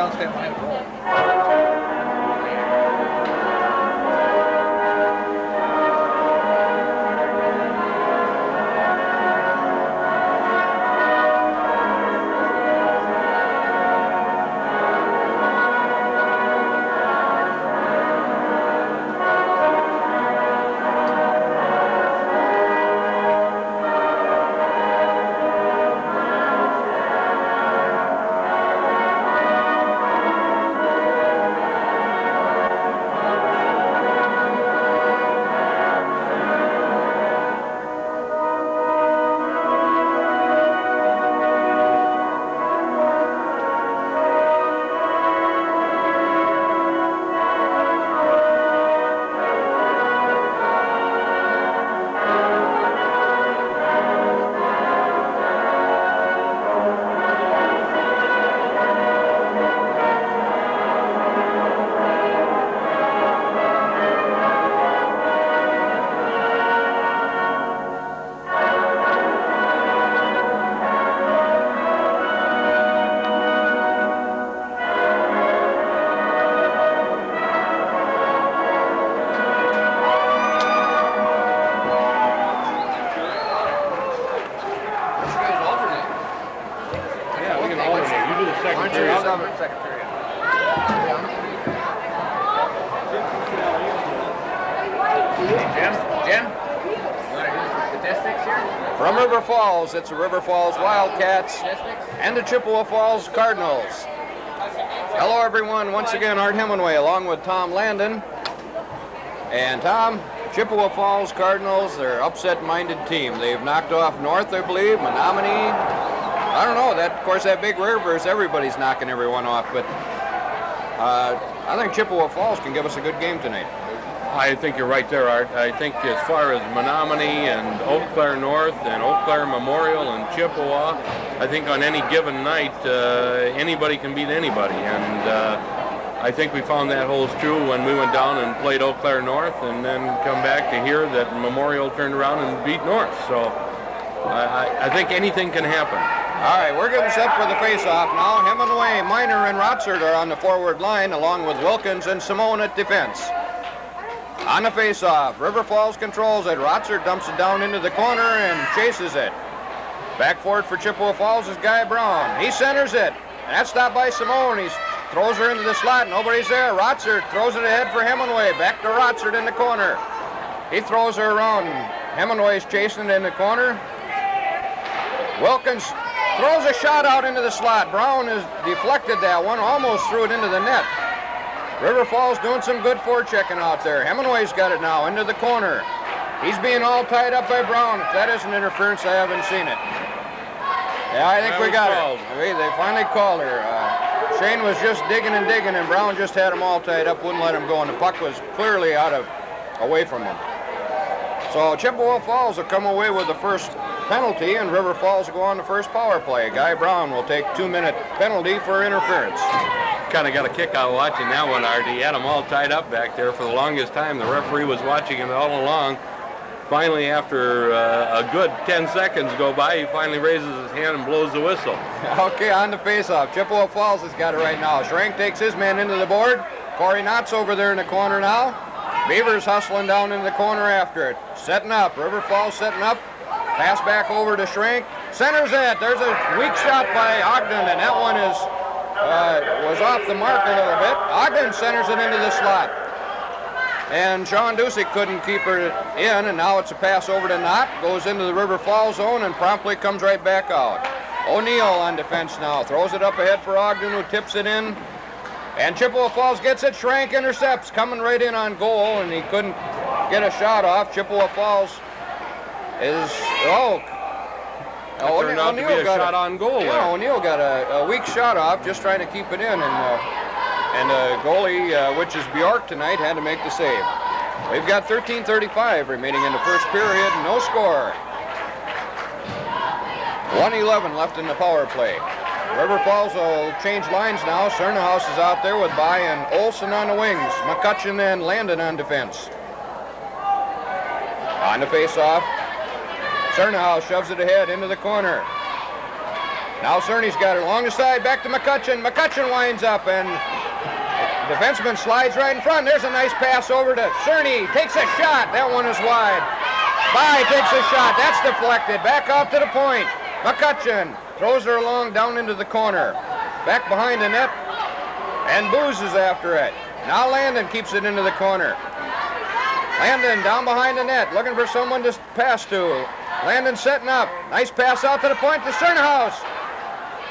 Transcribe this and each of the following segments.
bounced that line of goal. From River Falls, it's the River Falls Wildcats and the Chippewa Falls Cardinals. Hello everyone, once again Art Hemingway along with Tom Landon. And Tom, Chippewa Falls Cardinals, they're an upset-minded team. They've knocked off North, I believe, Menominee. I don't know, of course that big river's everybody's knocking everyone off, but I think Chippewa Falls can give us a good game tonight. I think you're right there, Art. I think as far as Menominee and Eau Claire North and Eau Claire Memorial and Chippewa, I think on any given night, anybody can beat anybody. And I think we found that holds true when we went down and played Eau Claire North and then come back to hear that Memorial turned around and beat North. So I think anything can happen. All right, we're getting set for the face-off now. Hemingway, Miner, and Rotsert are on the forward line, along with Wilkins and Simone at defense. On the face-off, River Falls controls it. Rotsert dumps it down into the corner and chases it. Back for it for Chippewa Falls is Guy Brown. He centers it. And that's stopped by Simone. He throws her into the slot. Nobody's there. Rotsert throws it ahead for Hemingway. Back to Rotsert in the corner. He throws her around. Hemingway's chasing it in the corner. Wilkins throws a shot out into the slot. Brown has deflected that one, almost threw it into the net. River Falls doing some good forechecking out there. Hemingway's got it now into the corner. He's being all tied up by Brown. If that isn't interference, I haven't seen it. Yeah, I think we got it. They finally called her. Shane was just digging and digging, and Brown just had him all tied up, wouldn't let him go, and the puck was clearly away from him. So Chippewa Falls will come away with the first penalty, and River Falls will go on the first power play. Guy Brown will take 2-minute penalty for interference. Kind of got a kick out of watching that one, Art. He had them all tied up back there for the longest time. The referee was watching it all along. Finally, after a good 10 seconds go by, he finally raises his hand and blows the whistle. Okay, on the face-off. Chippewa Falls has got it right now. Schrank takes his man into the board. Corey Knott's over there in the corner now. Beavers hustling down in the corner after it. Setting up. River Falls setting up. Pass back over to Schrank. Centers it. There's a weak shot by Ogden, and that one was off the mark a little bit. Ogden centers it into the slot. And Sean Dusick couldn't keep her in, and now it's a pass over to Knott. Goes into the River Falls zone and promptly comes right back out. O'Neill on defense now. Throws it up ahead for Ogden, who tips it in. And Chippewa Falls gets it. Schrank intercepts, coming right in on goal, and he couldn't get a shot off. Chippewa Falls is... Turned out to be a shot on goal. Yeah, O'Neill got a weak shot off, just trying to keep it in, and the goalie, which is Bjork tonight, had to make the save. We've got 13:35 remaining in the first period, no score. 1:11 left in the power play. River Falls will change lines now. Cernahouse is out there with By and Olson on the wings. McCutcheon and Landon on defense. On the face-off, Cernahouse shoves it ahead into the corner. Now Cerny's got it along the side, back to McCutcheon. McCutcheon winds up, and defenseman slides right in front. There's a nice pass over to Cerny. Takes a shot. That one is wide. By takes a shot. That's deflected. Back out to the point. McCutcheon throws her along down into the corner. Back behind the net, and Booz is after it. Now Landon keeps it into the corner. Landon down behind the net, looking for someone to pass to. Landon setting up. Nice pass out to the point to Cernahouse.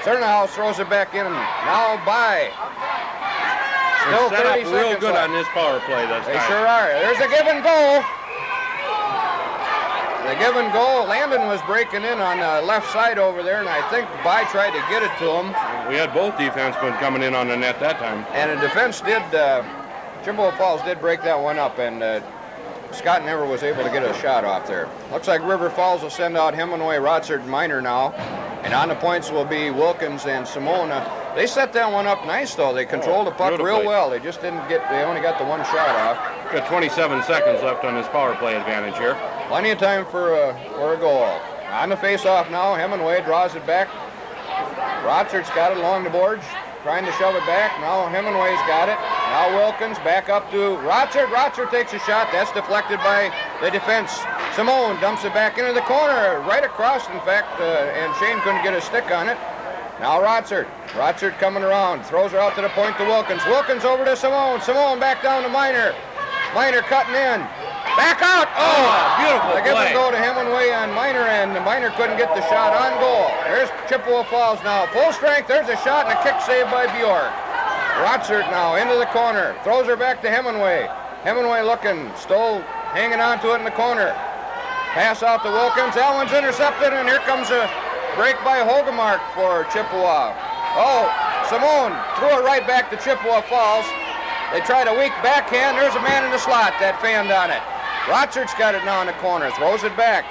Cernahouse throws it back in. Now By. Still set 30 up real seconds good left. on this power play this They time. sure are. There's a give and go. The give and go. Landon was breaking in on the left side over there, and I think By tried to get it to him. We had both defensemen coming in on the net that time. And the defense did, Chippewa Falls did break that one up, and Scott never was able to get a shot off there. Looks like River Falls will send out Hemingway, Rotsard, Minor now. And on the points will be Wilkins and Simona. They set that one up nice, though. They controlled the puck real well. They just didn't get, they only got the one shot off. Got 27 seconds left on this power play advantage here. Plenty of time for a goal. On the face-off now, Hemingway draws it back. Rotsard's got it along the boards, trying to shove it back. Now Hemingway's got it. Now Wilkins back up to Rotsard. Rotsard takes a shot. That's deflected by the defense. Simone dumps it back into the corner, right across, in fact, and Shane couldn't get a stick on it. Now Rotsard. Rotsard coming around, throws her out to the point to Wilkins. Wilkins over to Simone. Simone back down to Minor. Minor cutting in. Back out! Oh, beautiful they give play. and go to Hemingway and Minor, and Minor couldn't get the shot on goal. There's Chippewa Falls now. Full strength. There's a shot and a kick saved by Bjork. Rotsard now into the corner. Throws her back to Hemingway. Hemingway looking, still hanging on to it in the corner. Pass out to Wilkins. That one's intercepted, and here comes a break by Hogemark for Chippewa. Oh, Simone threw it right back to Chippewa Falls. They tried a weak backhand. There's a man in the slot that fanned on it. Rotsard's got it now in the corner. Throws it back.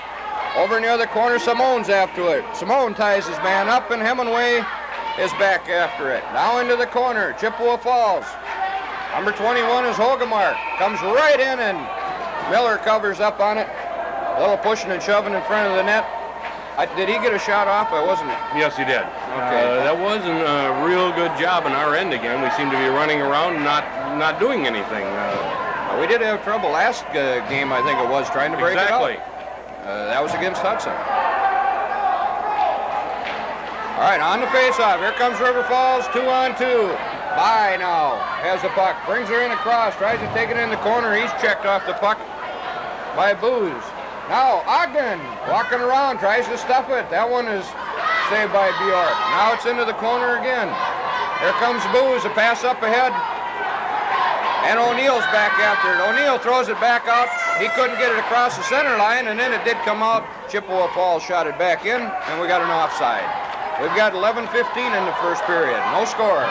Over in the other corner, Simone's after it. Simone ties his man up, and Hemingway is back after it. Now into the corner, Chippewa Falls. Number 21 is Hogemark. Comes right in, and Miller covers up on it. A little pushing and shoving in front of the net. Did he get a shot off? I wasn't. Yes, he did. Okay. That wasn't a real good job on our end again. We seem to be running around not doing anything. We did have trouble last game, I think it was, trying to break it up. That was against Hudson. All right, on the face-off. Here comes River Falls, 2-on-2. By now has the puck. Brings her in across. Tries to take it in the corner. He's checked off the puck by Booz. Now Ogden walking around. Tries to stuff it. That one is saved by Bjork. Now it's into the corner again. Here comes Booz. A pass up ahead. And O'Neill's back after it. O'Neill throws it back out. He couldn't get it across the center line, and then it did come out. Chippewa Falls shot it back in, and we got an offside. We've got 11:15 in the first period. No score.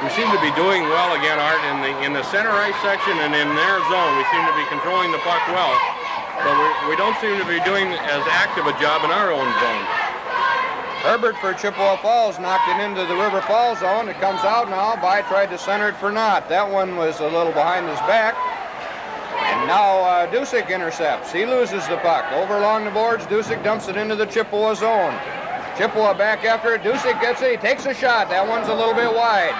We seem to be doing well again, Art, in the center ice section and in their zone. We seem to be controlling the puck well, but we don't seem to be doing as active a job in our own zone. Herbert for Chippewa Falls knocked it into the River Falls zone. It comes out now. By tried to center it for Knott. That one was a little behind his back. And now Dusick intercepts. He loses the puck. Over along the boards, Dusick dumps it into the Chippewa zone. Chippewa back after it. Dusick gets it. He takes a shot. That one's a little bit wide.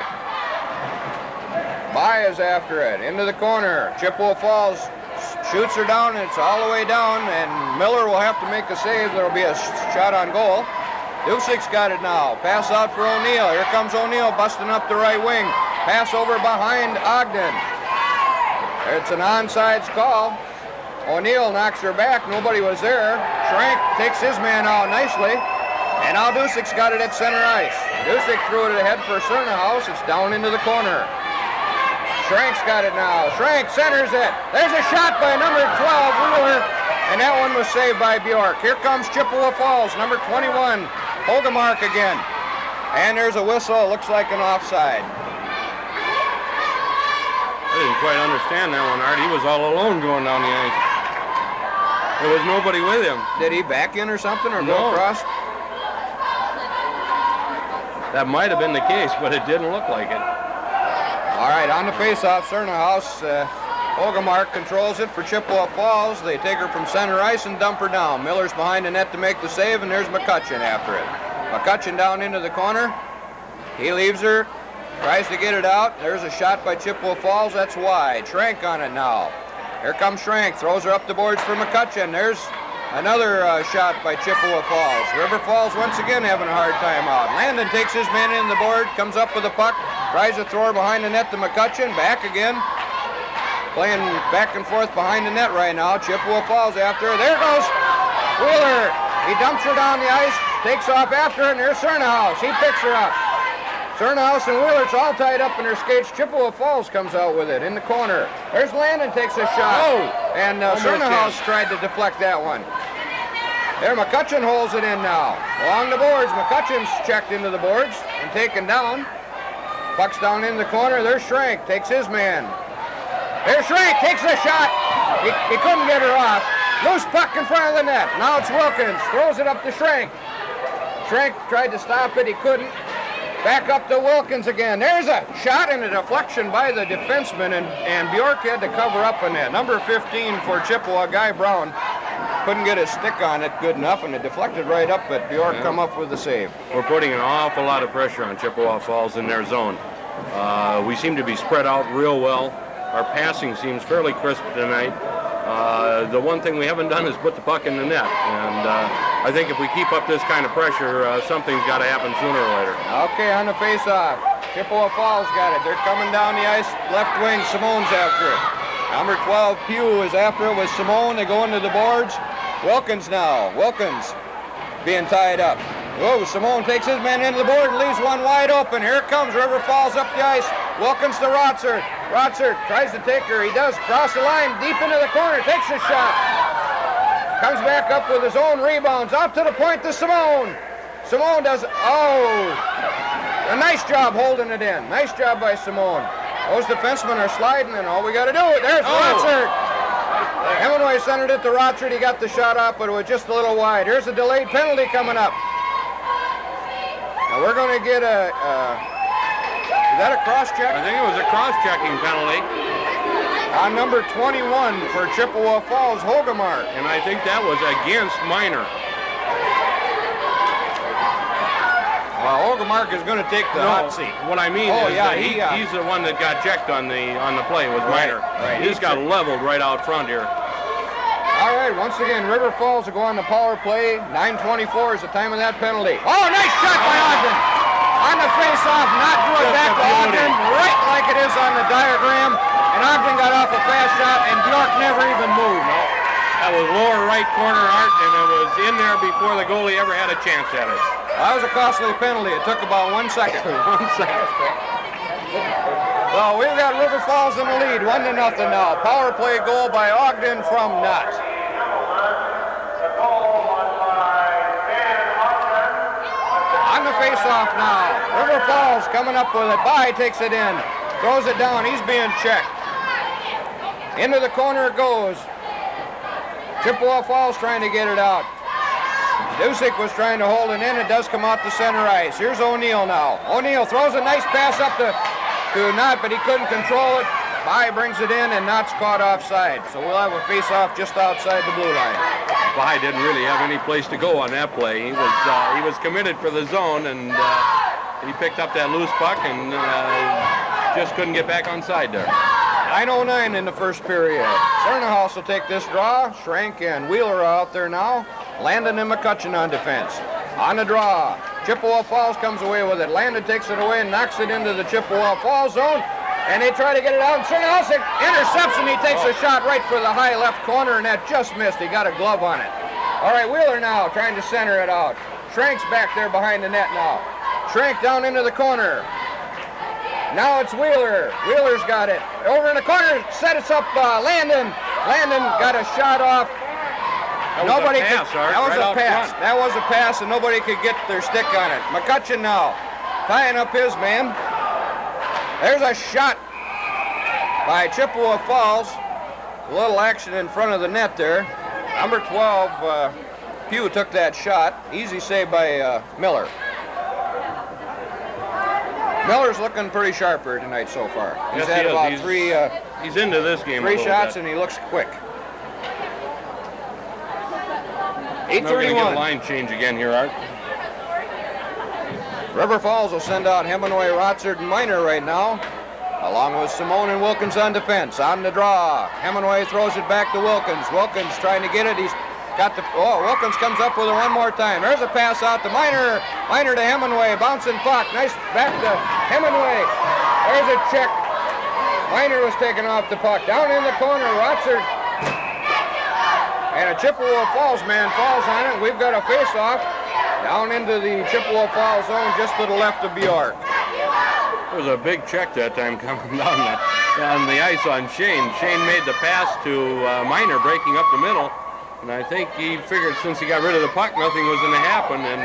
By is after it. Into the corner. Chippewa Falls shoots her down. It's all the way down, and Miller will have to make a save. There will be a shot on goal. Dusick's got it now. Pass out for O'Neill. Here comes O'Neill busting up the right wing. Pass over behind Ogden. It's an onside call. O'Neill knocks her back. Nobody was there. Schrank takes his man out nicely. And now Dusick's got it at center ice. Dusick threw it ahead for Cernahouse. It's down into the corner. Schrank's got it now. Schrank centers it. There's a shot by number 12, Wheeler. And that one was saved by Bjork. Here comes Chippewa Falls, number 21. Hogemark again. And there's a whistle. Looks like an offside. I didn't quite understand that one, Art. He was all alone going down the ice. There was nobody with him. Did he back in or something or No. go across? That might have been the case, but it didn't look like it. All right, on the face-off, Cernahouse Hogemark controls it for Chippewa Falls. They take her from center ice and dump her down. Miller's behind the net to make the save, and there's McCutcheon after it. McCutcheon down into the corner. He leaves her, tries to get it out. There's a shot by Chippewa Falls. That's wide. Schrank on it now. Here comes Schrank. Throws her up the boards for McCutcheon. There's another shot by Chippewa Falls. River Falls once again having a hard time out. Landon takes his man in the board, comes up with the puck, tries to throw her behind the net to McCutcheon. Back again. Playing back and forth behind the net right now. Chippewa Falls after her. There goes Wheeler. He dumps her down the ice, takes off after her, and there's Cernahouse. He picks her up. Cernahouse and Wheeler's all tied up in her skates. Chippewa Falls comes out with it in the corner. There's Landon, takes a shot. Oh! And Cernahouse tried to deflect that one. There, McCutcheon holds it in now. Along the boards, McCutcheon's checked into the boards and taken down. Puck's down in the corner. There's Schrank, takes his man. There's Schrank, takes a shot. He couldn't get her off. Loose puck in front of the net. Now it's Wilkins, throws it up to Schrank. Schrank tried to stop it, he couldn't. Back up to Wilkins again. There's a shot and a deflection by the defenseman, and Bjork had to cover up on that. Number 15 for Chippewa, Guy Brown, couldn't get his stick on it good enough, and it deflected right up, but Bjork come up with the save. We're putting an awful lot of pressure on Chippewa Falls in their zone. We seem to be spread out real well. Our passing seems fairly crisp tonight. The one thing we haven't done is put the puck in the net, and I think if we keep up this kind of pressure, something's got to happen sooner or later. Okay, on the face-off, Chippewa Falls got it. They're coming down the ice, left wing, Simone's after it. Number 12, Pugh, is after it with Simone. They go into the boards. Wilkins now. Wilkins being tied up. Whoa, Simone takes his man into the board and leaves one wide open. Here it comes. River Falls up the ice. Wilkins to Rotzer. Rotzer tries to take her. He does. Cross the line, deep into the corner. Takes a shot. Comes back up with his own rebounds. Out to the point to Simone. Simone does, a nice job holding it in. Nice job by Simone. Those defensemen are sliding, and all we got to do is, there's Rotzer. Hemingway centered it to Rotzer. He got the shot off, but it was just a little wide. Here's a delayed penalty coming up. Now we're going to get is that a cross-check? I think it was a cross-checking penalty. On number 21 for Chippewa Falls, Hogemark. And I think that was against Minor. Well, Hogemark is going to take the hot seat. What I mean is that he's the one that got checked on the play was Minor. Right. He just got leveled right out front here. All right, once again, River Falls will go on the power play. 9:24 is the time of that penalty. Oh, nice shot by Ogden. On the face-off, not good back to Ogden, right like it is on the diagram. And Ogden got off a fast shot, and Bjork never even moved. That was lower right corner, Art, and it was in there before the goalie ever had a chance at it. That was a costly penalty. It took about 1 second. 1 second. So we've got River Falls in the lead, 1-0 now. Power play goal by Ogden from Nutt. On the face-off now. River Falls coming up with it. By takes it in. Throws it down. He's being checked. Into the corner it goes. Chippewa Falls trying to get it out. Dusick was trying to hold it in. It does come out to center ice. Here's O'Neill now. O'Neill throws a nice pass up to Nutt, but he couldn't control it. By brings it in, and Nutt's caught offside. So we'll have a face-off just outside the blue line. By didn't really have any place to go on that play. He was committed for the zone, and he picked up that loose puck and just couldn't get back onside there. 9:09 in the first period. Cernahouse will take this draw. Schrank and Wheeler are out there now. Landon and McCutcheon on defense. On the draw. Chippewa Falls comes away with it. Landon takes it away and knocks it into the Chippewa Falls zone. And they try to get it out. And Cernahouse intercepts, and he takes a shot right for the high left corner, and that just missed. He got a glove on it. All right, Wheeler now trying to center it out. Schrank's back there behind the net now. Schrank down into the corner. Now it's Wheeler. Wheeler's got it. Over in the corner, sets up Landon. Landon got a shot off. That was a pass. That was a pass, and nobody could get their stick on it. McCutcheon now tying up his man. There's a shot by Chippewa Falls. A little action in front of the net there. Number 12, Pugh took that shot. Easy save by Miller. Miller's looking pretty sharper tonight so far. He's had about He's into this game. 3 shots, and he looks quick. 8:31. Line change again here, Art. River Falls will send out Hemingway, Rotsard, and Miner right now, along with Simone and Wilkins on defense. On the draw, Hemingway throws it back to Wilkins. Wilkins trying to get it. He's got the. Oh, Wilkins comes up with it one more time. There's a pass out to Miner. Miner to Hemingway. Bouncing puck. Nice back to Hemingway. There's a check. Miner was taking off the puck. Down in the corner, Rotsard. And a Chippewa Falls man falls on it. We've got a face-off down into the Chippewa Falls zone just to the left of Bjork. There was a big check that time coming down the ice on Shane. Shane made the pass to Miner, breaking up the middle. And I think he figured since he got rid of the puck, nothing was going to happen. And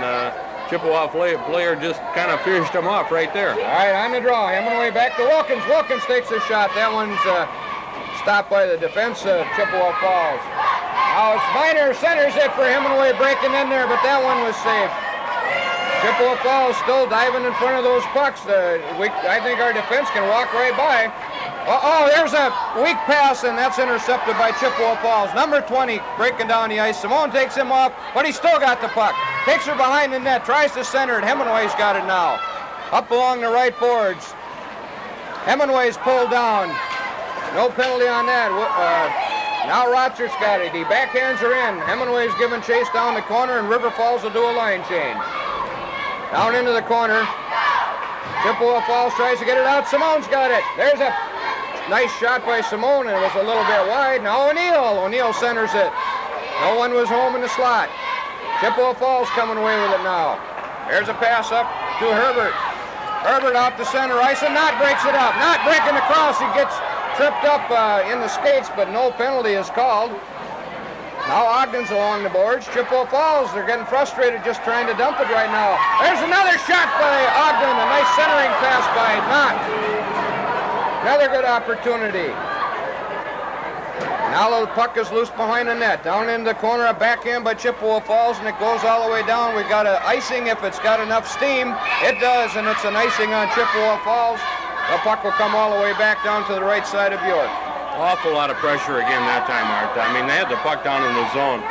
Chippewa player just kind of finished him off right there. All right, on the draw. Hemingway back to Wilkins. Wilkins takes a shot. That one's stopped by the defense of Chippewa Falls. Now it's Miner, centers it for Hemingway, breaking in there, but that one was safe. Chippewa Falls still diving in front of those pucks. I think our defense can walk right by. Oh, there's a weak pass, and that's intercepted by Chippewa Falls. Number 20 breaking down the ice. Simone takes him off, but he still got the puck. Takes her behind the net, tries to center it. Hemingway's got it now. Up along the right boards. Hemingway's pulled down. No penalty on that. Now Rotsard's got it. He backhands her in. Hemingway's giving chase down the corner, and River Falls will do a line change. Down into the corner. Chippewa Falls tries to get it out. Simone's got it. There's a nice shot by Simone, and it was a little bit wide. Now O'Neill centers it. No one was home in the slot. Chippewa Falls coming away with it now. There's a pass up to Herbert. Herbert off the center ice, and Knott breaks it up. Knott breaking the cross. He gets tripped up in the skates, but no penalty is called. Now Ogden's along the boards. Chippewa Falls, they're getting frustrated just trying to dump it right now. There's another shot by Ogden. A nice centering pass by Knott. Another good opportunity. Now the puck is loose behind the net. Down in the corner, a backhand by Chippewa Falls, and it goes all the way down. We got an icing if it's got enough steam. It does, and it's an icing on Chippewa Falls. The puck will come all the way back down to the right side of Bjork. Awful lot of pressure again that time, Art. I mean, they had the puck down in the zone.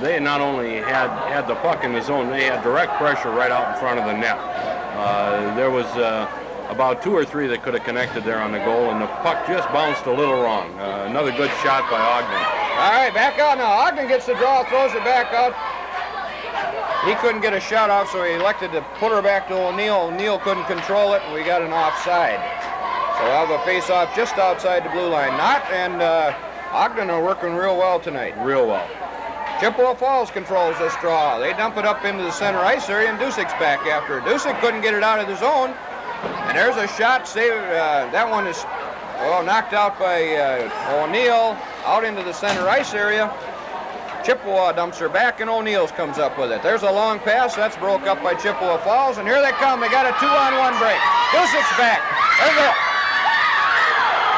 They not only had the puck in the zone, they had direct pressure right out in front of the net. There was about 2 or 3 that could have connected there on the goal, and the puck just bounced a little wrong. Another good shot by Ogden. All right, back out now. Ogden gets the draw, throws it back out. He couldn't get a shot off, so he elected to put her back to O'Neill. O'Neill couldn't control it, and we got an offside. So we'll have a face-off just outside the blue line. Knott and Ogden are working real well tonight. Real well. Chippewa Falls controls this draw. They dump it up into the center ice area, and Dusick's back after it. Dusick couldn't get it out of the zone. And there's a shot saved. That one is knocked out by O'Neill out into the center ice area. Chippewa dumps her back, and O'Neill's comes up with it. There's a long pass. That's broke up by Chippewa Falls, and here they come. They got a 2-on-1 break. Dusick's back.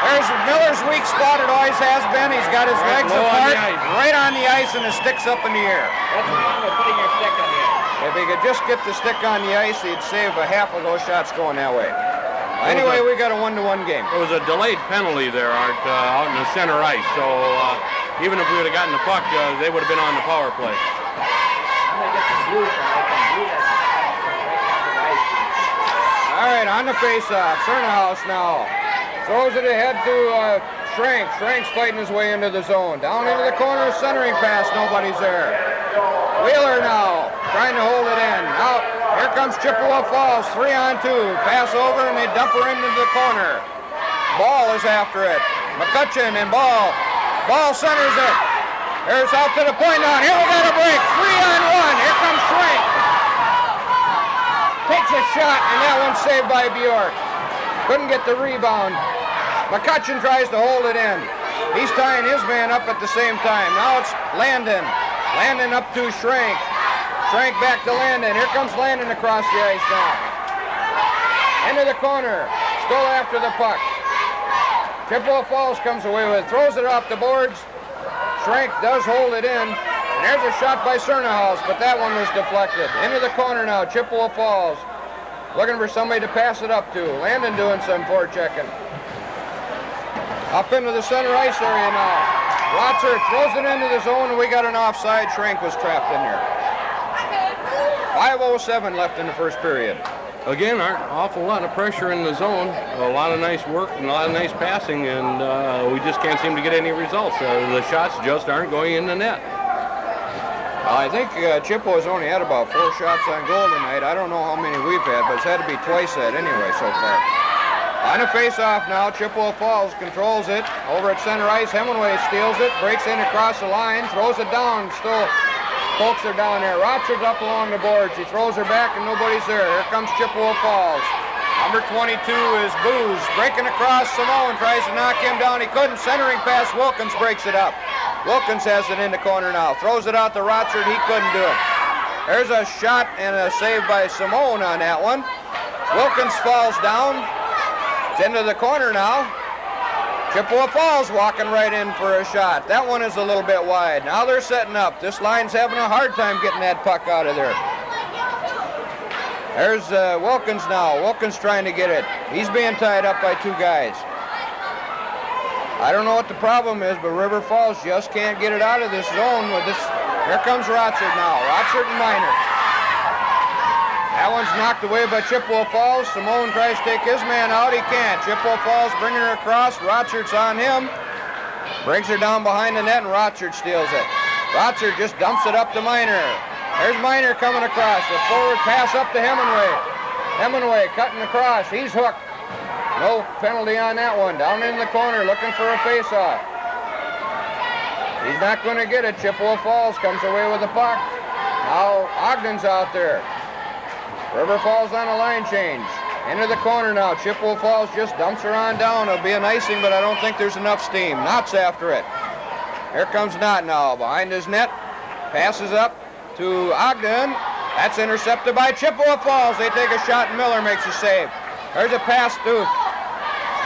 There's Miller's weak spot. It always has been. He's got his legs apart, right on the ice, and his stick's up in the air. That's wrong with putting your stick on the ice. If he could just get the stick on the ice, he'd save a half of those shots going that way. Anyway, we got a 1-1 game. It was a delayed penalty there, Art, out in the center ice. So even if we would have gotten the puck, they would have been on the power play. All right, on the face-off. Cernahouse now throws it ahead to Schrank. Schrank's fighting his way into the zone. Down into the corner, centering pass. Nobody's there. Wheeler now trying to hold it in. Now here comes Chippewa Falls. 3-on-2. Pass over, and they dump her into the corner. Ball is after it. McCutcheon and Ball. Ball centers it. There's out to the point now. Here we got a break. 3-on-1. Here comes Schrank. Takes a shot, and that one's saved by Bjork. Couldn't get the rebound. McCutcheon tries to hold it in. He's tying his man up at the same time. Now it's Landon. Landon up to Schrank. Schrank back to Landon. Here comes Landon across the ice now. Into the corner. Still after the puck. Chippewa Falls comes away with it. Throws it off the boards. Schrank does hold it in. And there's a shot by Cernahouse, but that one was deflected. Into the corner now. Chippewa Falls. Looking for somebody to pass it up to. Landon doing some forechecking. Up into the center ice area now. Rotzer throws it into the zone, and we got an offside. Schrank was trapped in there. 5:07 left in the first period. Again, an awful lot of pressure in the zone, a lot of nice work and a lot of nice passing, and we just can't seem to get any results. The shots just aren't going in the net. I think Chippewa's only had about 4 shots on goal tonight. I don't know how many we've had, but it's had to be twice that anyway so far. On a face-off now, Chippewa Falls controls it. Over at center ice, Hemingway steals it, breaks in across the line, throws it down, still pokes her down there. Rochard's up along the boards. He throws her back and nobody's there. Here comes Chippewa Falls. Number 22 is Booz, breaking across Simone, tries to knock him down. He couldn't. Centering pass, Wilkins breaks it up. Wilkins has it in the corner now. Throws it out to Rochard. He couldn't do it. There's a shot and a save by Simone on that one. Wilkins falls down. It's into the corner now. Chippewa Falls walking right in for a shot. That one is a little bit wide. Now they're setting up. This line's having a hard time getting that puck out of there. There's Wilkins now. Wilkins trying to get it. He's being tied up by 2 guys. I don't know what the problem is, but River Falls just can't get it out of this zone with this. Here comes Rochard now. Rochard and Miner. That one's knocked away by Chippewa Falls. Simone tries to take his man out. He can't. Chippewa Falls bringing her across. Rochard's on him. Brings her down behind the net, and Rochard steals it. Rochard just dumps it up to Miner. There's Miner coming across. The forward pass up to Hemingway. Hemingway cutting across. He's hooked. No penalty on that one. Down in the corner looking for a face-off. He's not going to get it. Chippewa Falls comes away with the puck. Now Ogden's out there. River Falls on a line change. Into the corner now. Chippewa Falls just dumps her on down. It'll be an icing, but I don't think there's enough steam. Knott's after it. Here comes Knott now behind his net. Passes up to Ogden. That's intercepted by Chippewa Falls. They take a shot and Miller makes a save. There's a pass to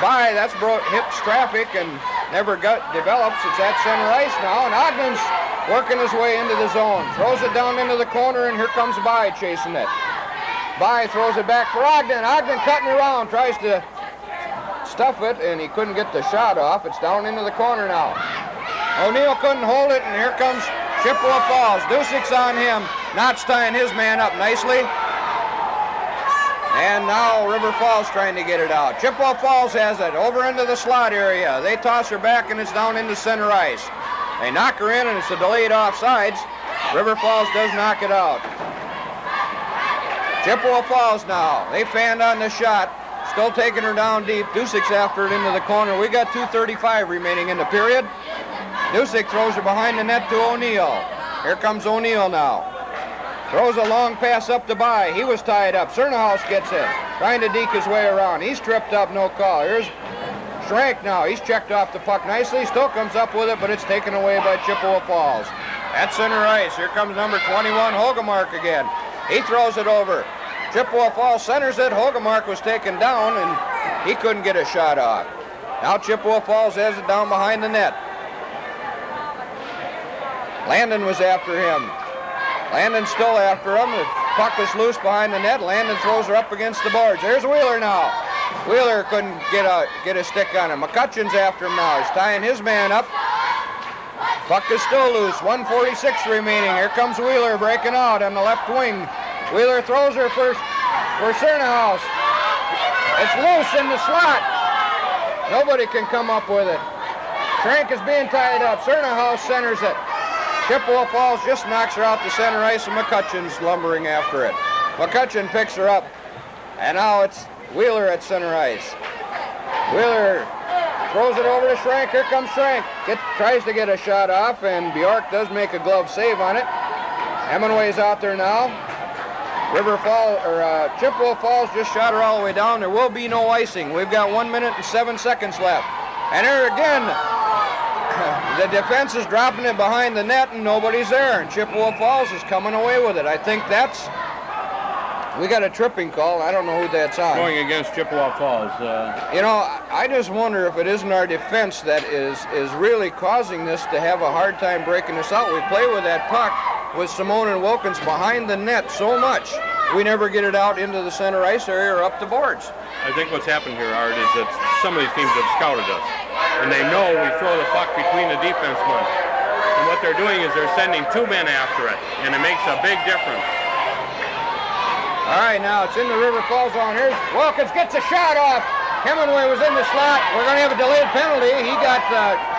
By. That's hits traffic and never develops. It's at center ice now, and Ogden's working his way into the zone. Throws it down into the corner, and here comes By chasing it. By throws it back for Ogden. Ogden cutting around, tries to stuff it, and he couldn't get the shot off. It's down into the corner now. O'Neill couldn't hold it, and here comes Chippewa Falls. Dusic's on him. Knott's tying his man up nicely. And now River Falls trying to get it out. Chippewa Falls has it over into the slot area. They toss her back, and it's down into center ice. They knock her in, and it's a delayed offsides. River Falls does knock it out. Chippewa Falls now. They fanned on the shot. Still taking her down deep. Dusic's after it into the corner. We got 2:35 remaining in the period. Dusick throws her behind the net to O'Neill. Here comes O'Neill now. Throws a long pass up to By. He was tied up. Cernahouse gets it. Trying to deke his way around. He's tripped up, no call. Here's Schrank now. He's checked off the puck nicely. Still comes up with it, but it's taken away by Chippewa Falls. At center ice, here comes number 21, Hogemark again. He throws it over. Chippewa Falls centers it. Hogemark was taken down, and he couldn't get a shot off. Now Chippewa Falls has it down behind the net. Landon was after him. Landon's still after him. The puck is loose behind the net. Landon throws her up against the boards. There's Wheeler now. Wheeler couldn't get a stick on him. McCutcheon's after him now. He's tying his man up. Puck is still loose. 1:46 remaining. Here comes Wheeler breaking out on the left wing. Wheeler throws her for Cernahouse. It's loose in the slot. Nobody can come up with it. Schrank is being tied up. Cernahouse centers it. Chippewa Falls just knocks her out to center ice, and McCutcheon's lumbering after it. McCutcheon picks her up, and now it's Wheeler at center ice. Wheeler throws it over to Schrank. Here comes Schrank. Tries to get a shot off, and Bjork does make a glove save on it. Hemingway's out there now. Chippewa Falls just shot her all the way down. There will be no icing. We've got 1 minute and 7 seconds left. And here again, the defense is dropping it behind the net, and nobody's there. And Chippewa Falls is coming away with it. I think we got a tripping call. I don't know who that's on. Going against Chippewa Falls. I just wonder if it isn't our defense that is really causing this to have a hard time breaking this out. We play with that puck with Simone and Wilkins behind the net so much, we never get it out into the center ice area or up the boards. I think what's happened here, Art, is that some of these teams have scouted us. and they know we throw the puck between the defensemen. And what they're doing is they're sending 2 men after it, and it makes a big difference. All right, now it's in the River Falls zone. Here's Wilkins, gets a shot off. Hemingway was in the slot. We're going to have a delayed penalty. He got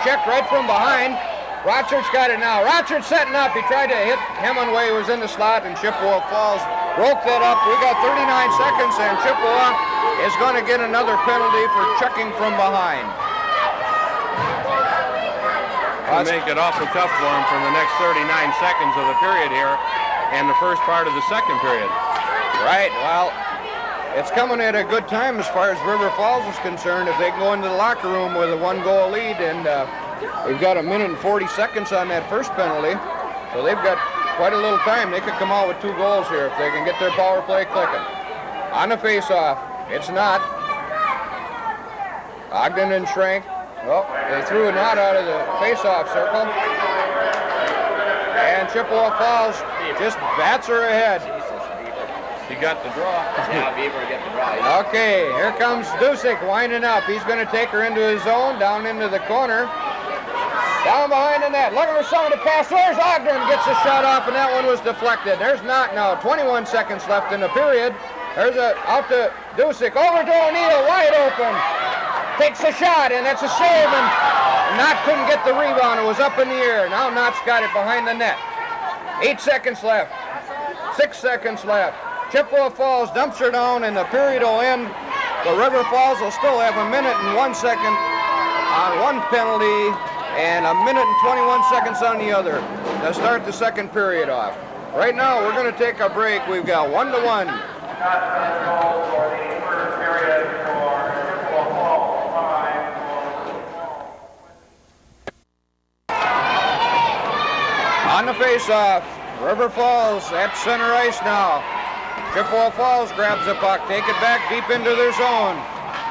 checked right from behind. Rochard's got it now. Rochard's setting up. He tried to hit Hemingway, who was in the slot, and Chippewa Falls broke that up. We got 39 seconds, and Chippewa is going to get another penalty for checking from behind. To make it awful tough for him for the next 39 seconds of the period here and the first part of the second period. Right, well, it's coming at a good time as far as River Falls is concerned. If they can go into the locker room with a 1-goal lead, and we've got 1 minute and 40 seconds on that first penalty, so they've got quite a little time. They could come out with 2 goals here if they can get their power play clicking. On the face-off, it's not. Ogden and Schrank. Well, they threw a knot out of the face-off circle. And Chippewa Falls just bats her ahead. He got the draw. Yeah, Beaver get the draw. Okay, here comes Dusick winding up. He's going to take her into his zone, down into the corner. Down behind the net, looking for someone to pass. There's Ogden, gets a shot off, and that one was deflected. There's not now. 21 seconds left in the period. There's out to Dusick, over to O'Neill, wide open. Takes a shot, and that's a save, and Knott couldn't get the rebound. It was up in the air. Now Knott's got it behind the net. 8 seconds left. 6 seconds left. Chippewa Falls dumps her down, and the period will end. The River Falls will still have 1 minute and 1 second on one penalty and 1 minute and 21 seconds on the other to start the second period off. Right now, we're going to take a break. We've got 1-1. On the face-off, River Falls at center ice now. Chippewa Falls grabs the puck, take it back deep into their zone.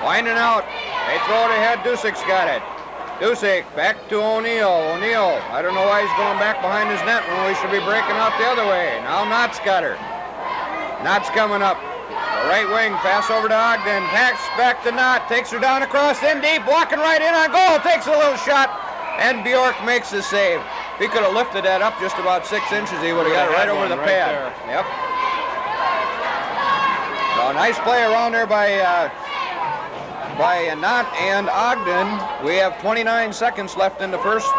Winding out, they throw it ahead, Dusick's got it. Dusick back to O'Neill. O'Neill, I don't know why he's going back behind his net when we should be breaking out the other way. Now Knott's got her. Knott's coming up. The right wing, pass over to Ogden, pass back to Knott, takes her down across in deep, walking right in on goal, takes a little shot, and Bjork makes the save. If he could have lifted that up just about 6 inches, he would have got it right over the pad. Yep. So a nice play around there by Knott and Ogden. We have 29 seconds left in the first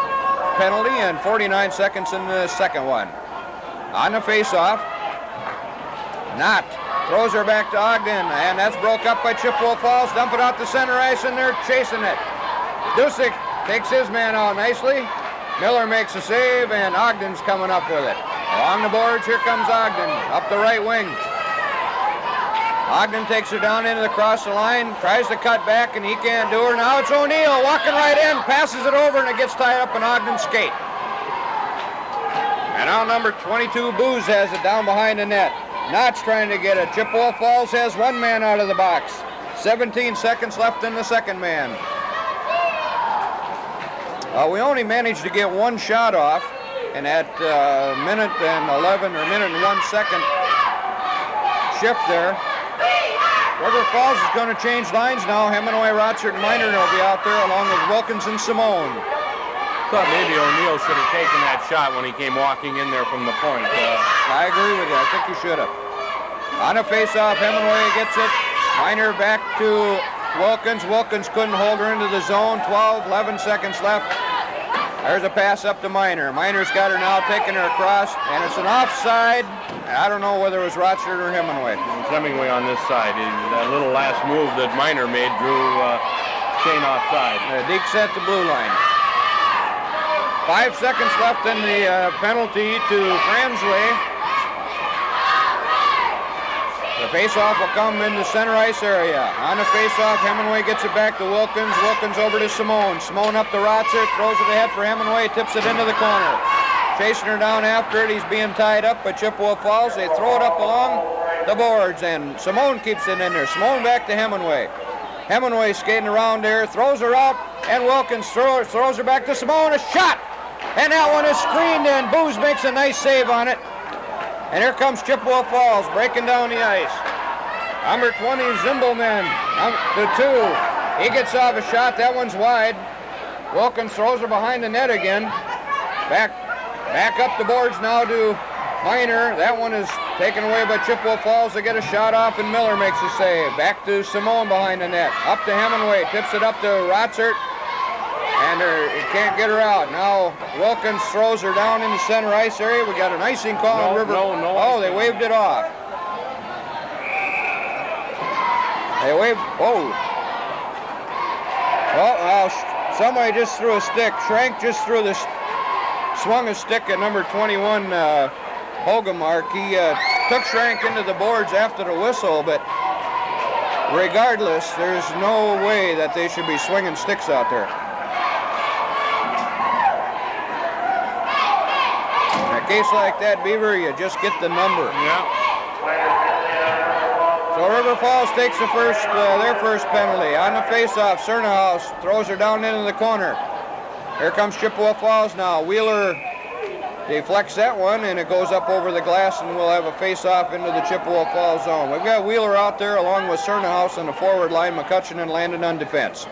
penalty and 49 seconds in the second one. On the face-off, Knott throws her back to Ogden, and that's broke up by Chippewa Falls. Dump it out to center ice, and they're chasing it. Dusick takes his man out nicely. Miller makes a save, and Ogden's coming up with it. Along the boards, here comes Ogden, up the right wing. Ogden takes her down into the cross the line, tries to cut back, and he can't do her. Now it's O'Neill walking right in, passes it over, and it gets tied up in Ogden's skate. And now number 22, Booz, has it down behind the net. Knott's trying to get it. Chippewa Falls has 1 man out of the box. 17 seconds left in the second man. We only managed to get 1 shot off, and at minute and 11 or minute and 1 second shift there. River Falls is going to change lines now. Hemingway, Rochard, and Miner will be out there along with Wilkins and Simone. Thought maybe O'Neill should have taken that shot when he came walking in there from the point. I agree with you. I think he should have. On a face-off, Hemingway gets it. Miner back to Wilkins. Wilkins couldn't hold her into the zone. 11 seconds left. There's a pass up to Miner. Miner's got her now, taking her across, and it's an offside. I don't know whether it was Rochard or Hemingway. It's Hemingway on this side. That little last move that Miner made drew Shane offside. Deke set the blue line. 5 seconds left in the penalty to Fransley. The face-off will come in the center ice area. On the face-off, Hemingway gets it back to Wilkins. Wilkins over to Simone. Simone up to Rochard, throws it ahead for Hemingway, tips it into the corner. Chasing her down after it. He's being tied up by Chippewa Falls. They throw it up along the boards, and Simone keeps it in there. Simone back to Hemingway. Hemingway skating around there, throws her out, and Wilkins throws her back to Simone. A shot! And that one is screened in. Booz makes a nice save on it. And here comes Chippewa Falls breaking down the ice. Number 20, Zimbelman, to 2. He gets off a shot. That one's wide. Wilkins throws her behind the net again. Back up the boards now to Miner. That one is taken away by Chippewa Falls. They get a shot off, and Miller makes a save. Back to Simone behind the net. Up to Hemingway. Tips it up to Rotzert. And he can't get her out. Now Wilkins throws her down in the center ice area. We got an icing call on River. No. Oh, they waved it off. They waved. Oh. Well, somebody just threw a stick. Schrank just swung a stick at number 21, Hogemark. He took Schrank into the boards after the whistle, but regardless, there's no way that they should be swinging sticks out there. In a case like that, Beaver, you just get the number. Yeah. So River Falls takes their first penalty. On the faceoff, Cernahouse throws her down into the corner. Here comes Chippewa Falls now. Wheeler deflects that one, and it goes up over the glass, and we'll have a face-off into the Chippewa Falls zone. We've got Wheeler out there along with Cernahouse on the forward line. McCutcheon and Landon on defense.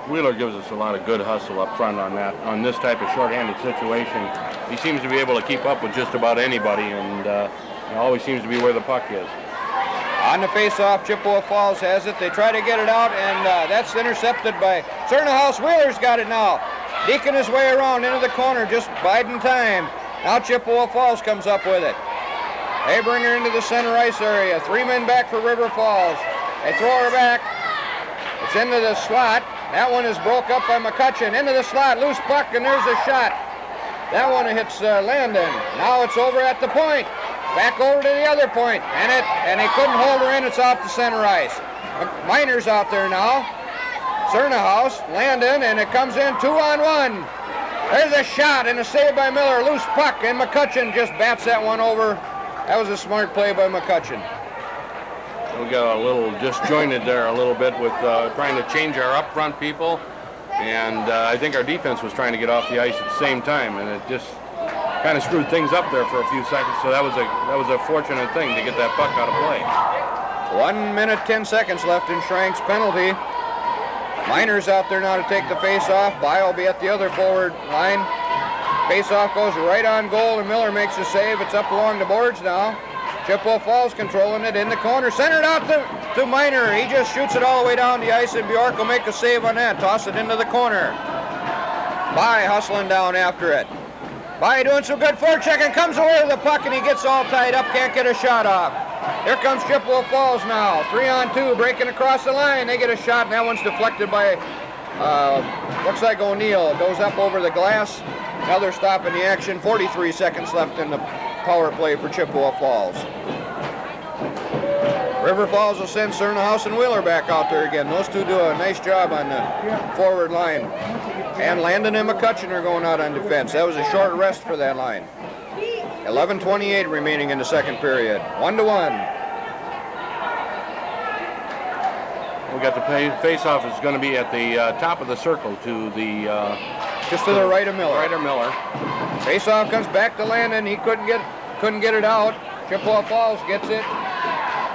Wheeler gives us a lot of good hustle up front on this type of shorthanded situation. He seems to be able to keep up with just about anybody, and he always seems to be where the puck is. On the face-off, Chippewa Falls has it. They try to get it out, and that's intercepted by Cernahouse. Wheeler's got it now. Deacon his way around into the corner, just biding time. Now Chippewa Falls comes up with it. They bring her into the center ice area. 3 men back for River Falls. They throw her back. It's into the slot. That one is broke up by McCutcheon. Into the slot, loose puck, and there's a shot. That one hits Landon. Now it's over at the point. Back over to the other point, and they couldn't hold her in. It's off the center ice. Miner's out there now. Cernahouse, Landon, and it comes in 2-on-1. There's a shot and a save by Miller. Loose puck, and McCutcheon just bats that one over. That was a smart play by McCutcheon. We got a little disjointed there a little bit with trying to change our up front people, and I think our defense was trying to get off the ice at the same time, and it just kind of screwed things up there for a few seconds. So that was a fortunate thing to get that puck out of play. 1 minute, 10 seconds left in Schrank's penalty. Miner's out there now to take the face-off. Bio will be at the other forward line. Face-off goes right on goal, and Miller makes a save. It's up along the boards now. Chippewa Falls controlling it in the corner. Centered out to Miner. He just shoots it all the way down the ice, and Bjork will make a save on that. Toss it into the corner. By hustling down after it. By doing some good forechecking, comes away with the puck, and he gets all tied up, can't get a shot off. Here comes Chippewa Falls now. 3-on-2, breaking across the line. They get a shot, and that one's deflected by, looks like O'Neill. It goes up over the glass. Another stop in the action. 43 seconds left in the power play for Chippewa Falls. River Falls will send Cernahouse and Wheeler back out there again. Those two do a nice job on the forward line. And Landon and McCutcheon are going out on defense. That was a short rest for that line. 11:28 remaining in the second period. 1-1. We got the face-off is going to be at the top of the circle to the just to the right of Miller. Right of Miller. Face-off comes back to Landon. He couldn't get it out. Chippewa Falls gets it.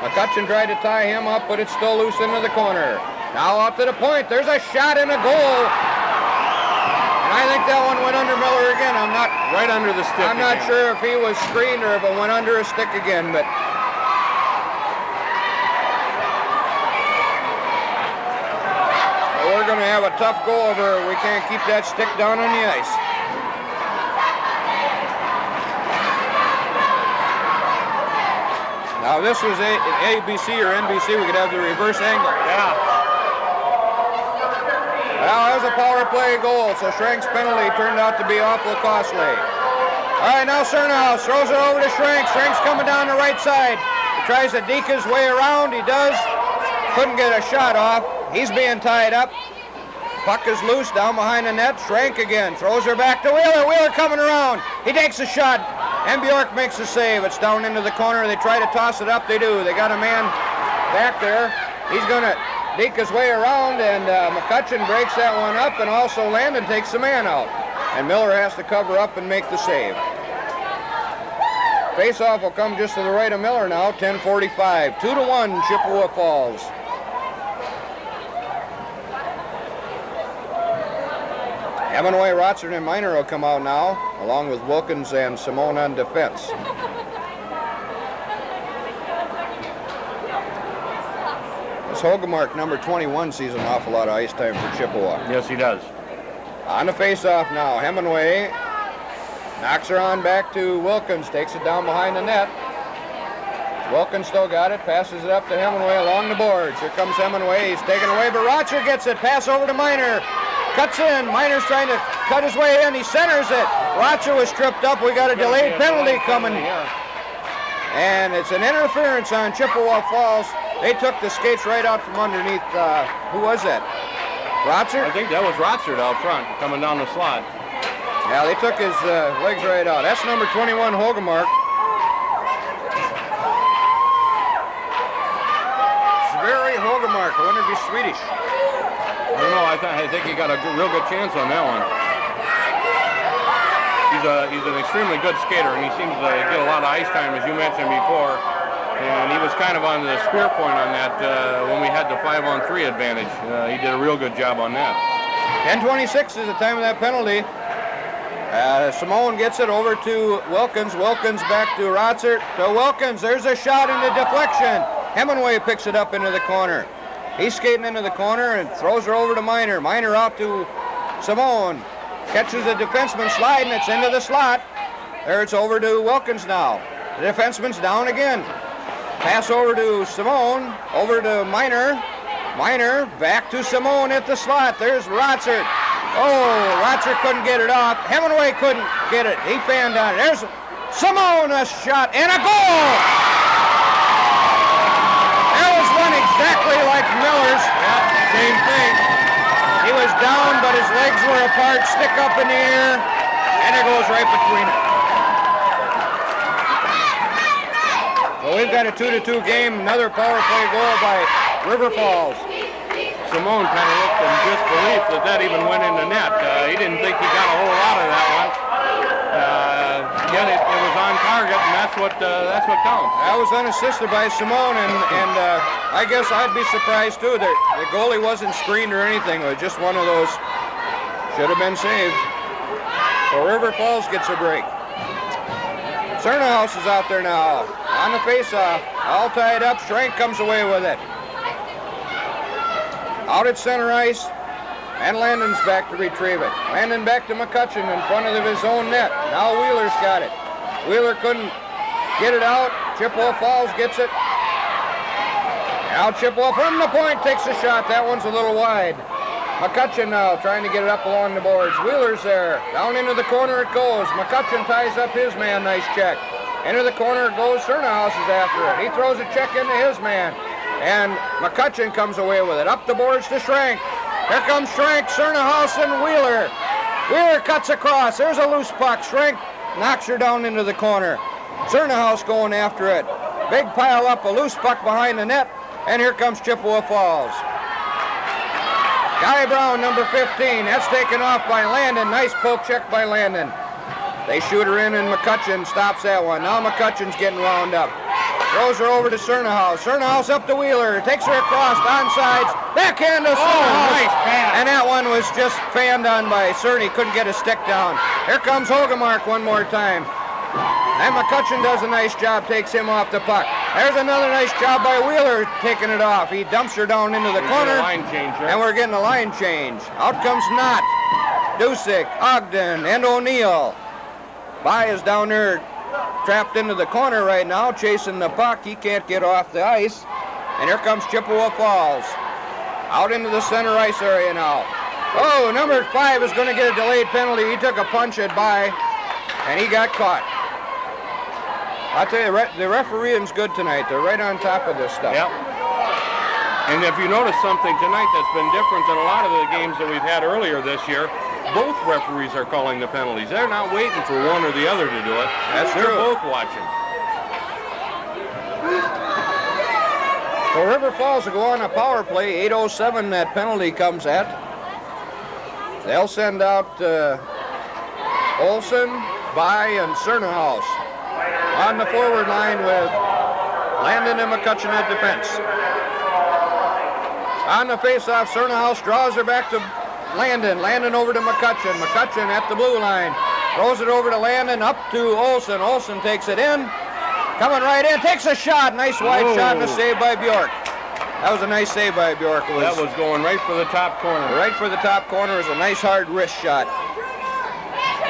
McCutcheon tried to tie him up, but it's still loose into the corner. Now out to the point. There's a shot and a goal. And I think that one went under Miller again. I'm not right under the stick. I'm not sure if he was screened or if it went under a stick again, but we're going to have a tough go over. We can't keep that stick down on the ice. Now, if this was ABC or NBC, we could have the reverse angle. Yeah. Well, that was a power play goal, so Schrank's penalty turned out to be awful costly. All right, now Cernahouse throws it over to Schrank. Schrank's coming down the right side. He tries to deke his way around. He does. Couldn't get a shot off. He's being tied up. Puck is loose down behind the net. Schrank again throws her back to Wheeler. Wheeler coming around. He takes a shot, and Bjork makes a save. It's down into the corner. They try to toss it up. They do. They got a man back there. He's going to deke his way around, and McCutcheon breaks that one up, and also Landon takes the man out. And Miller has to cover up and make the save. Face-off will come just to the right of Miller now. 10:45. 2-1 Chippewa Falls. Hemingway, Rotsert, and Miner will come out now, along with Wilkins and Simone on defense. This Hogemark, number 21, sees an awful lot of ice time for Chippewa. Yes, he does. On the face-off now, Hemingway knocks her on back to Wilkins, takes it down behind the net. Wilkins still got it, passes it up to Hemingway along the boards. Here comes Hemingway, he's taken away, but Rotsert gets it, pass over to Miner. Cuts in, Miner's trying to cut his way in, he centers it. Rotsert was tripped up, we got a delayed penalty coming. And it's an interference on Chippewa Falls. They took the skates right out from underneath, who was that? Rotsert? I think that was Rotsert out front, coming down the slot. Yeah, they took his legs right out. That's number 21, Hogemark. Sverre Hogemark, I wonder if he's Swedish. I don't know, I think he got a real good chance on that one. He's an extremely good skater, and he seems to get a lot of ice time, as you mentioned before. And he was kind of on the spear point on that when we had the 5-on-3 advantage. He did a real good job on that. 10:26 is the time of that penalty. Simone gets it over to Wilkins. Wilkins back to Rotsert. To Wilkins. There's a shot in the deflection. Hemingway picks it up into the corner. He's skating into the corner and throws her over to Miner. Miner out to Simone. Catches the defenseman sliding. It's into the slot. There it's over to Wilkins now. The defenseman's down again. Pass over to Simone. Over to Miner. Miner back to Simone at the slot. There's Rotsert. Oh, Rotsert couldn't get it off. Hemingway couldn't get it. He fanned on it. There's Simone, a shot, and a goal! There was one exactly like Miller's. Yep, same thing. He was down, but his legs were apart, stick up in the air, and it goes right between it. So we've got a 2-2 game, another power play goal by River Falls. Simone kind of looked in disbelief that even went in the net. He didn't think he got a whole lot of that one. Yet it was on target, and that's what counts. That was unassisted by Simone, and I guess I'd be surprised too. The goalie wasn't screened or anything. It was just one of those should have been saved. So River Falls gets a break. Cernahouse is out there now on the face-off, all tied up. Schrank comes away with it. Out at center ice, and Landon's back to retrieve it. Landon back to McCutcheon in front of his own net. Now Wheeler's got it. Wheeler couldn't get it out. Chippewa Falls gets it. Now Chippewa from the point takes a shot. That one's a little wide. McCutcheon now trying to get it up along the boards. Wheeler's there. Down into the corner it goes. McCutcheon ties up his man. Nice check. Into the corner it goes. Cernahouse is after it. He throws a check into his man. And McCutcheon comes away with it. Up the boards to Schrank. Here comes Schrank, Cernahouse, and Wheeler. Wheeler cuts across. There's a loose puck. Schrank knocks her down into the corner. Cernahouse going after it. Big pile up, a loose puck behind the net. And here comes Chippewa Falls. Guy Brown, number 15. That's taken off by Landon. Nice poke check by Landon. They shoot her in, and McCutcheon stops that one. Now McCutcheon's getting wound up. Throws her over to Cernahouse. Cernahouse up to Wheeler. Takes her across, onside. Backhand to Cernahouse. Nice pass. And that one was just fanned on by Cerny. Couldn't get a stick down. Here comes Hogemark one more time. And McCutcheon does a nice job. Takes him off the puck. There's another nice job by Wheeler taking it off. He dumps her down into the corner. Line change, and we're getting a line change. Out comes Knott, Dusick, Ogden, and O'Neill. By is down there trapped into the corner right now, chasing the puck. He can't get off the ice. And here comes Chippewa Falls. Out into the center ice area now. Oh, number 5 is going to get a delayed penalty. He took a punch at By, and he got caught. I'll tell you, the refereeing's good tonight. They're right on top of this stuff. Yep. And if you notice something tonight that's been different than a lot of the games that we've had earlier this year, both referees are calling the penalties. They're not waiting for one or the other to do it. They're both watching. So River Falls will go on a power play. 8:07 that penalty comes at. They'll send out Olson, By, and Cernahouse on the forward line with Landon and McCutcheon at defense. On the face-off, Cernahouse draws her back to Landon. Landon over to McCutcheon. McCutcheon at the blue line. Throws it over to Landon, up to Olson. Olson takes it in. Coming right in, takes a shot. Nice wide shot and a save by Bjork. That was a nice save by Bjork. That was going right for the top corner. Right for the top corner. It was a nice hard wrist shot.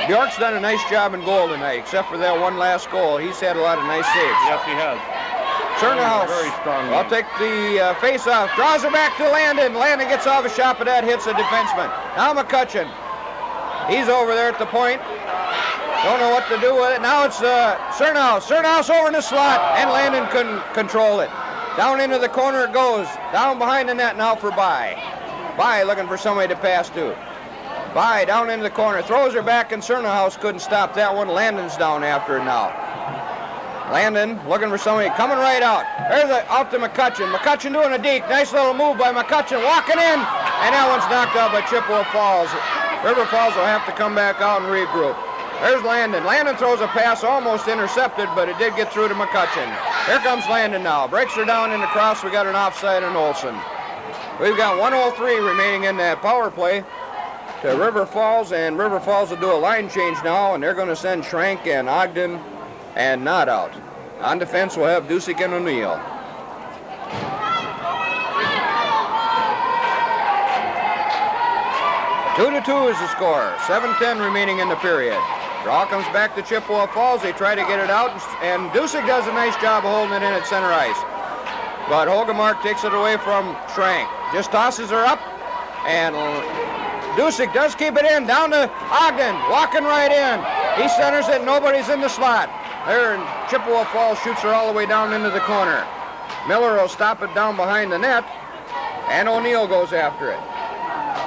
Bjork's done a nice job in goal tonight, except for that one last goal. He's had a lot of nice saves. Yes, he has. Chernow. Very strong. I'll take the face-off. Draws it back to Landon. Landon gets off a shot, but that hits a defenseman. Now McCutcheon. He's over there at the point. Don't know what to do with it. Now it's Chernow. Chernow's over in the slot, and Landon couldn't control it. Down into the corner it goes. Down behind the net now for By. By looking for somebody to pass to. By down into the corner. Throws her back, and Chernow couldn't stop that one. Landon's down after it now. Landon looking for somebody coming right out. There's out to McCutcheon. McCutcheon doing a deke. Nice little move by McCutcheon. Walking in, and that one's knocked out by Chippewa Falls. River Falls will have to come back out and regroup. There's Landon. Landon throws a pass almost intercepted, but it did get through to McCutcheon. Here comes Landon now. Breaks her down in the cross. We got an offside on Olson. We've got 1:03 remaining in that power play to River Falls, and River Falls will do a line change now, and they're going to send Schrank and Ogden and not out. On defense, we'll have Dusick and O'Neill. Two to two is the score. 7:10 remaining in the period. Draw comes back to Chippewa Falls. They try to get it out, and Dusick does a nice job of holding it in at center ice. But Hogemark takes it away from Schrank. Just tosses her up, and Dusick does keep it in. Down to Ogden, walking right in. He centers it, nobody's in the slot. There, and Chippewa Falls shoots her all the way down into the corner. Miller will stop it down behind the net, and O'Neill goes after it.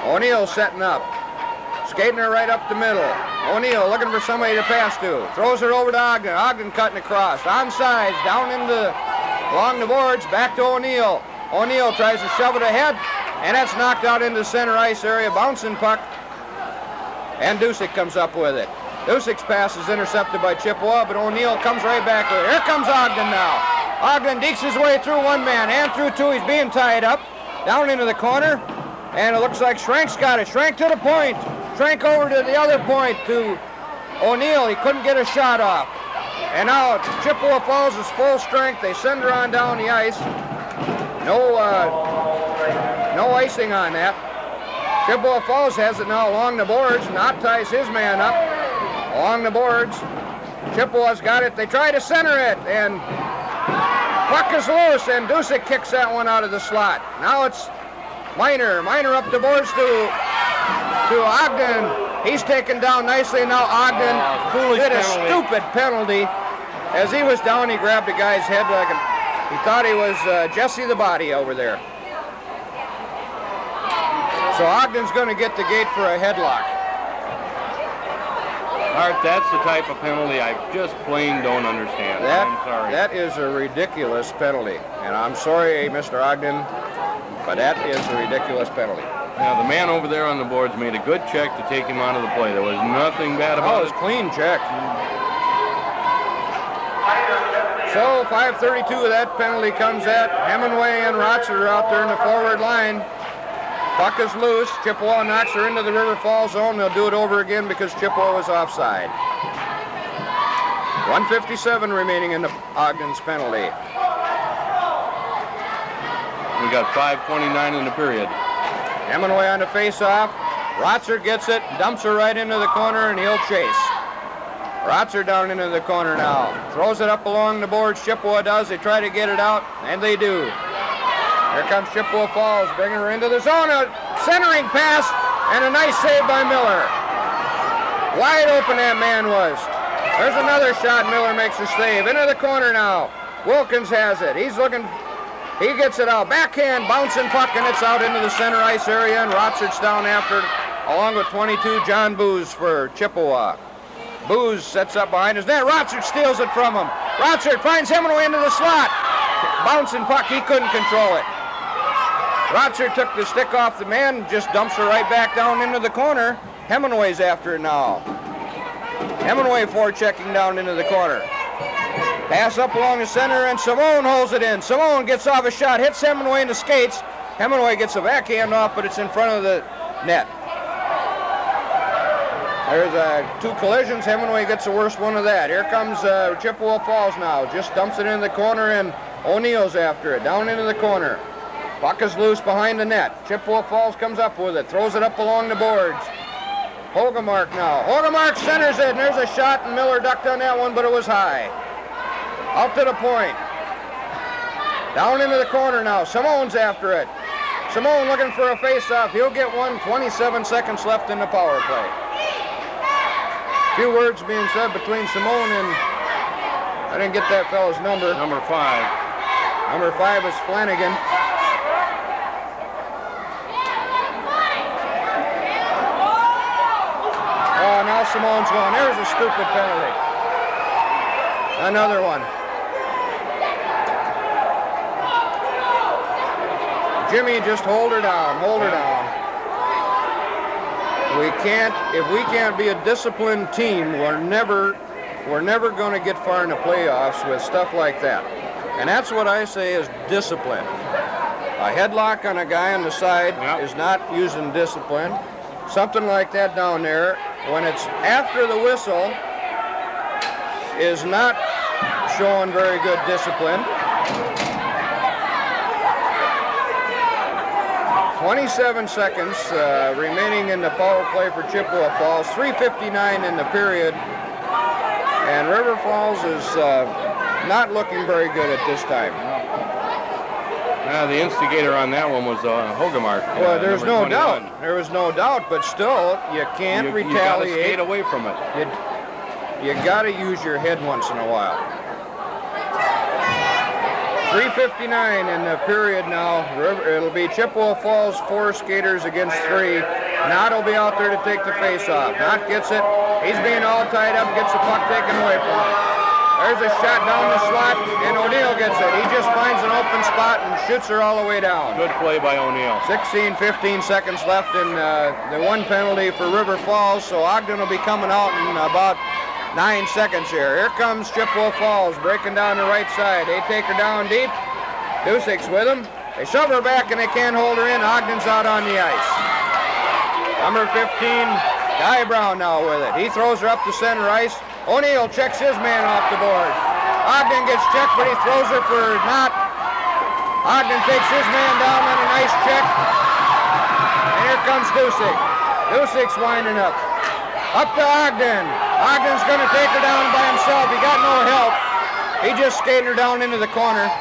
O'Neill setting up. Skating her right up the middle. O'Neill looking for somebody to pass to. Throws her over to Ogden. Ogden cutting across. Onside, down along the boards, back to O'Neill. O'Neill tries to shove it ahead, and that's knocked out into the center ice area. Bouncing puck, and Dusick comes up with it. Dusick's pass is intercepted by Chippewa, but O'Neill comes right back with it. Here comes Ogden now. Ogden dekes his way through one man and through two. He's being tied up. Down into the corner, and it looks like Schrank's got it. Schrank to the point. Schrank over to the other point to O'Neill. He couldn't get a shot off. And now Chippewa Falls is full strength. They send her on down the ice. No icing on that. Chippewa Falls has it now along the boards. Knott ties his man up along the boards. Chippewa's got it. They try to center it, and puck is loose, and Dusick kicks that one out of the slot. Now it's Miner. Miner up the boards to Ogden. He's taken down nicely, and now Ogden did a stupid penalty. As he was down, he grabbed the guy's head like he thought he was Jesse the Body over there. So Ogden's going to get the gate for a headlock. Art, that's the type of penalty I just plain don't understand. I'm sorry. That is a ridiculous penalty, and I'm sorry, Mr. Ogden, but that is a ridiculous penalty. Now, the man over there on the boards made a good check to take him out of the play. There was nothing bad about it. It was a clean check. So 5:32 of that penalty comes at Hemingway and Rotzer out there in the forward line. Puck is loose. Chippewa knocks her into the River Falls zone. They'll do it over again because Chippewa was offside. 1:57 remaining in the Ogden's penalty. We got 5:29 in the period. Hemingway on the face-off. Rotzer gets it, dumps her right into the corner, and he'll chase. Rotzer down into the corner now. Throws it up along the boards. Chippewa does. They try to get it out, and they do. Here comes Chippewa Falls, bringing her into the zone. A centering pass, and a nice save by Miller. Wide open that man was. There's another shot. Miller makes a save. Into the corner now. Wilkins has it. He's looking. He gets it out. Backhand, bouncing puck, and it's out into the center ice area, and Rotzer's down after it, along with 22, John Booz for Chippewa. Booz sets up behind his net. Rotzer steals it from him. Rotzer finds Hemingway into the slot. Bouncing puck, he couldn't control it. Rotzer took the stick off the man, just dumps her right back down into the corner. Hemingway's after it now. Hemingway forechecking down into the corner. Pass up along the center, and Simone holds it in. Simone gets off a shot, hits Hemingway in the skates. Hemingway gets a backhand off, but it's in front of the net. There's 2 collisions. Hemingway gets the worst one of that. Here comes Chippewa Falls now. Just dumps it in the corner, and O'Neill's after it. Down into the corner. Puck is loose behind the net. Chippewa Falls comes up with it. Throws it up along the boards. Hogemark now. Hogemark centers it, and there's a shot, and Miller ducked on that one, but it was high. Out to the point. Down into the corner now. Simone's after it. Simone looking for a face-off. He'll get one. 27 seconds left in the power play. Few words being said between Simone and, I didn't get that fellow's number. Number 5. Number 5 is Flanagan. Oh, now Simone's going. There's a stupid penalty. Another one. Jimmy, just hold her down, hold her down. If we can't be a disciplined team, we're never going to get far in the playoffs with stuff like that. And that's what I say is discipline. A headlock on a guy on the side is not using discipline. Something like that down there, when it's after the whistle, is not showing very good discipline. 27 seconds remaining in the power play for Chippewa Falls. 3:59 in the period. And River Falls is not looking very good at this time. The instigator on that one was Hogemark. Well, there's no doubt. There was no doubt, but still, you can't retaliate. You gotta skate away from it. You got to use your head once in a while. 3:59 in the period now. It'll be Chippewa Falls 4 skaters against 3. Knott will be out there to take the face-off. Knott gets it. He's being all tied up, gets the puck taken away from him. There's a shot down the slot, and O'Neill gets it. He just finds an open spot and shoots her all the way down. Good play by O'Neill. 15 seconds left in the 1 penalty for River Falls, so Ogden will be coming out in about 9 seconds here. Here comes Chippewa Falls breaking down the right side. They take her down deep. Dusik's with them. They shove her back and they can't hold her in. Ogden's out on the ice. Number 15, Guy Brown now with it. He throws her up to center ice. O'Neill checks his man off the board. Ogden gets checked, but he throws her for Knott. Ogden takes his man down on a nice check. And here comes Dusik. Dusik's winding up. Up to Ogden. Ogden's going to take her down by himself. He got no help. He just skated her down into the corner.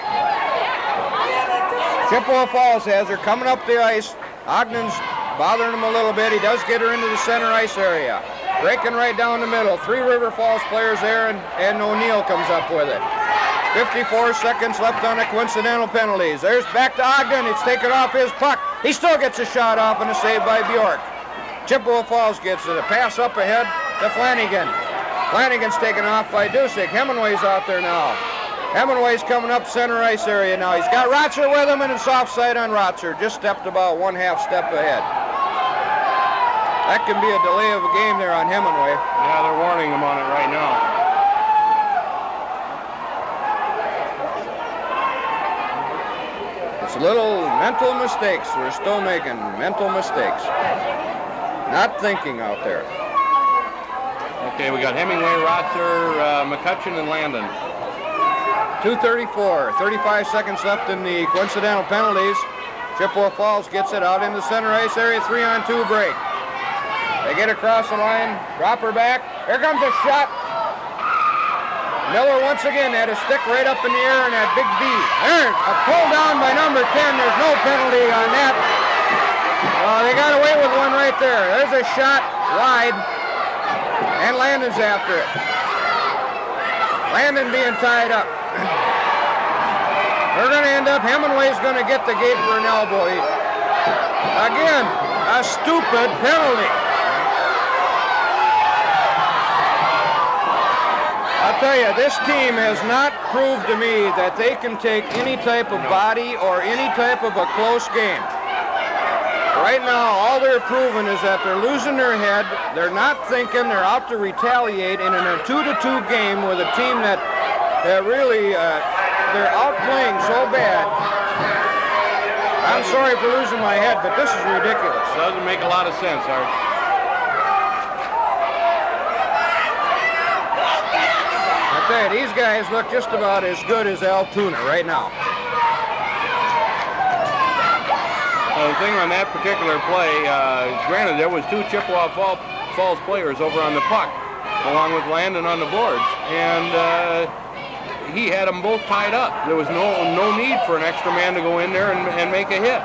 Chippewa Falls has her coming up the ice. Ogden's bothering him a little bit. He does get her into the center ice area. Breaking right down the middle. 3 River Falls players there, and O'Neill comes up with it. 54 seconds left on the coincidental penalties. There's back to Ogden. It's taken off his puck. He still gets a shot off and a save by Bjork. Chippewa Falls gets it. A pass up ahead to Flanagan. Flanagan's taken off by Dusik. Hemingway's out there now. Hemingway's coming up center ice area now. He's got Rotzer with him, and it's offside on Rotzer. Just stepped about 1/2 step ahead. That can be a delay of a game there on Hemingway. Yeah, they're warning him on it right now. It's little mental mistakes. We're still making mental mistakes. Not thinking out there. Okay, we got Hemingway, Rotzer, McCutcheon, and Landon. 2:34, 35 seconds left in the coincidental penalties. Chippewa Falls gets it out in the center ice area, 3-on-2 break. They get across the line, drop her back. Here comes a shot. Miller once again had a stick right up in the air and that big D. There, a pull down by number 10. There's no penalty on that. They got away with one right there. There's a shot wide, and Landon's after it. Landon being tied up. We're going to end up, Hemingway's going to get the gate for an elbow. Again, a stupid penalty. I'll tell you, this team has not proved to me that they can take any type of body or any type of a close game. Right now, all they're proving is that they're losing their head. They're not thinking. They're out to retaliate in a 2-2 game with a team that really, they're outplaying so bad. I'm sorry for losing my head, but this is ridiculous. Doesn't make a lot of sense, Art. say, these guys look just about as good as Altoona right now. The thing on that particular play, granted, there was 2 Chippewa Falls players over on the puck, along with Landon on the boards, and he had them both tied up. There was no need for an extra man to go in there and make a hit.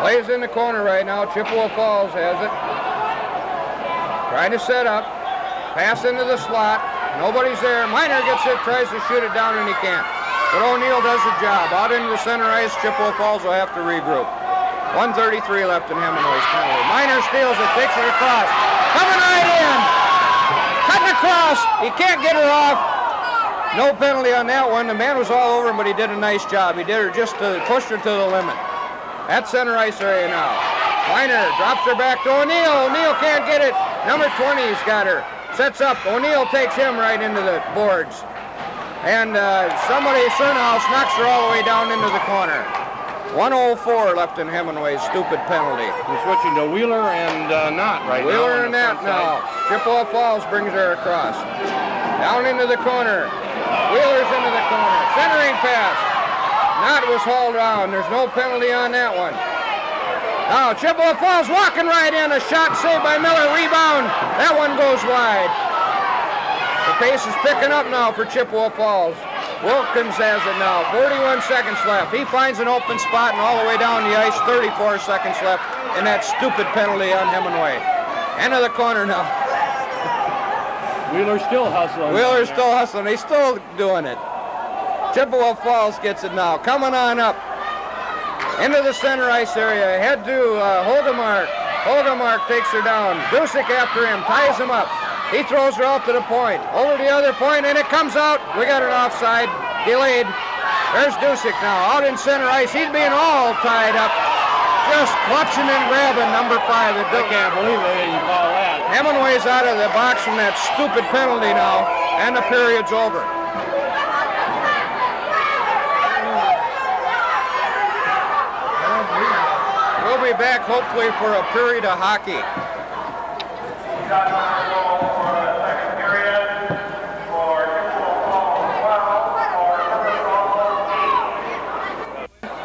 Plays in the corner right now. Chippewa Falls has it. Trying to set up. Pass into the slot. Nobody's there. Miner gets it, tries to shoot it down, and he can't. But O'Neill does the job. Out into the center ice, Chippewa Falls will have to regroup. 1:33 left in Hemingway's penalty. Miner steals it, takes it across. Coming right in. Cutting across. He can't get her off. No penalty on that one. The man was all over him, but he did a nice job. He did her just to push her to the limit. At center ice area now. Miner drops her back to O'Neill. O'Neill can't get it. Number 20's got her. Sets up. O'Neill takes him right into the boards. And somebody, Cernhouse, knocks her all the way down into the corner. 1:04 left in Hemingway's stupid penalty. We're switching to Wheeler and Knott right now. Wheeler and Knott now. Chippewa Falls brings her across. Down into the corner. Wheeler's into the corner. Centering pass. Knott was hauled down. There's no penalty on that one. Now Chippewa Falls walking right in. A shot saved by Miller. Rebound. That one goes wide. The pace is picking up now for Chippewa Falls. Wilkins has it now. 41 seconds left. He finds an open spot and all the way down the ice. 34 seconds left in that stupid penalty on Hemingway. End of the corner now. Wheeler's still hustling. Wheeler's still hustling. He's still doing it. Chippewa Falls gets it now. Coming on up. Into the center ice area. Head to Hogemark. Hogemark takes her down. Dusick after him. Ties him up. He throws her out to the point. Over the other point, and it comes out. We got an offside. Delayed. There's Dusick now. Out in center ice. He's being all tied up. Just clutching and grabbing number 5. I can't believe they didn't call that. Hemingway's out of the box from that stupid penalty now, and the period's over. We'll be back hopefully for a period of hockey.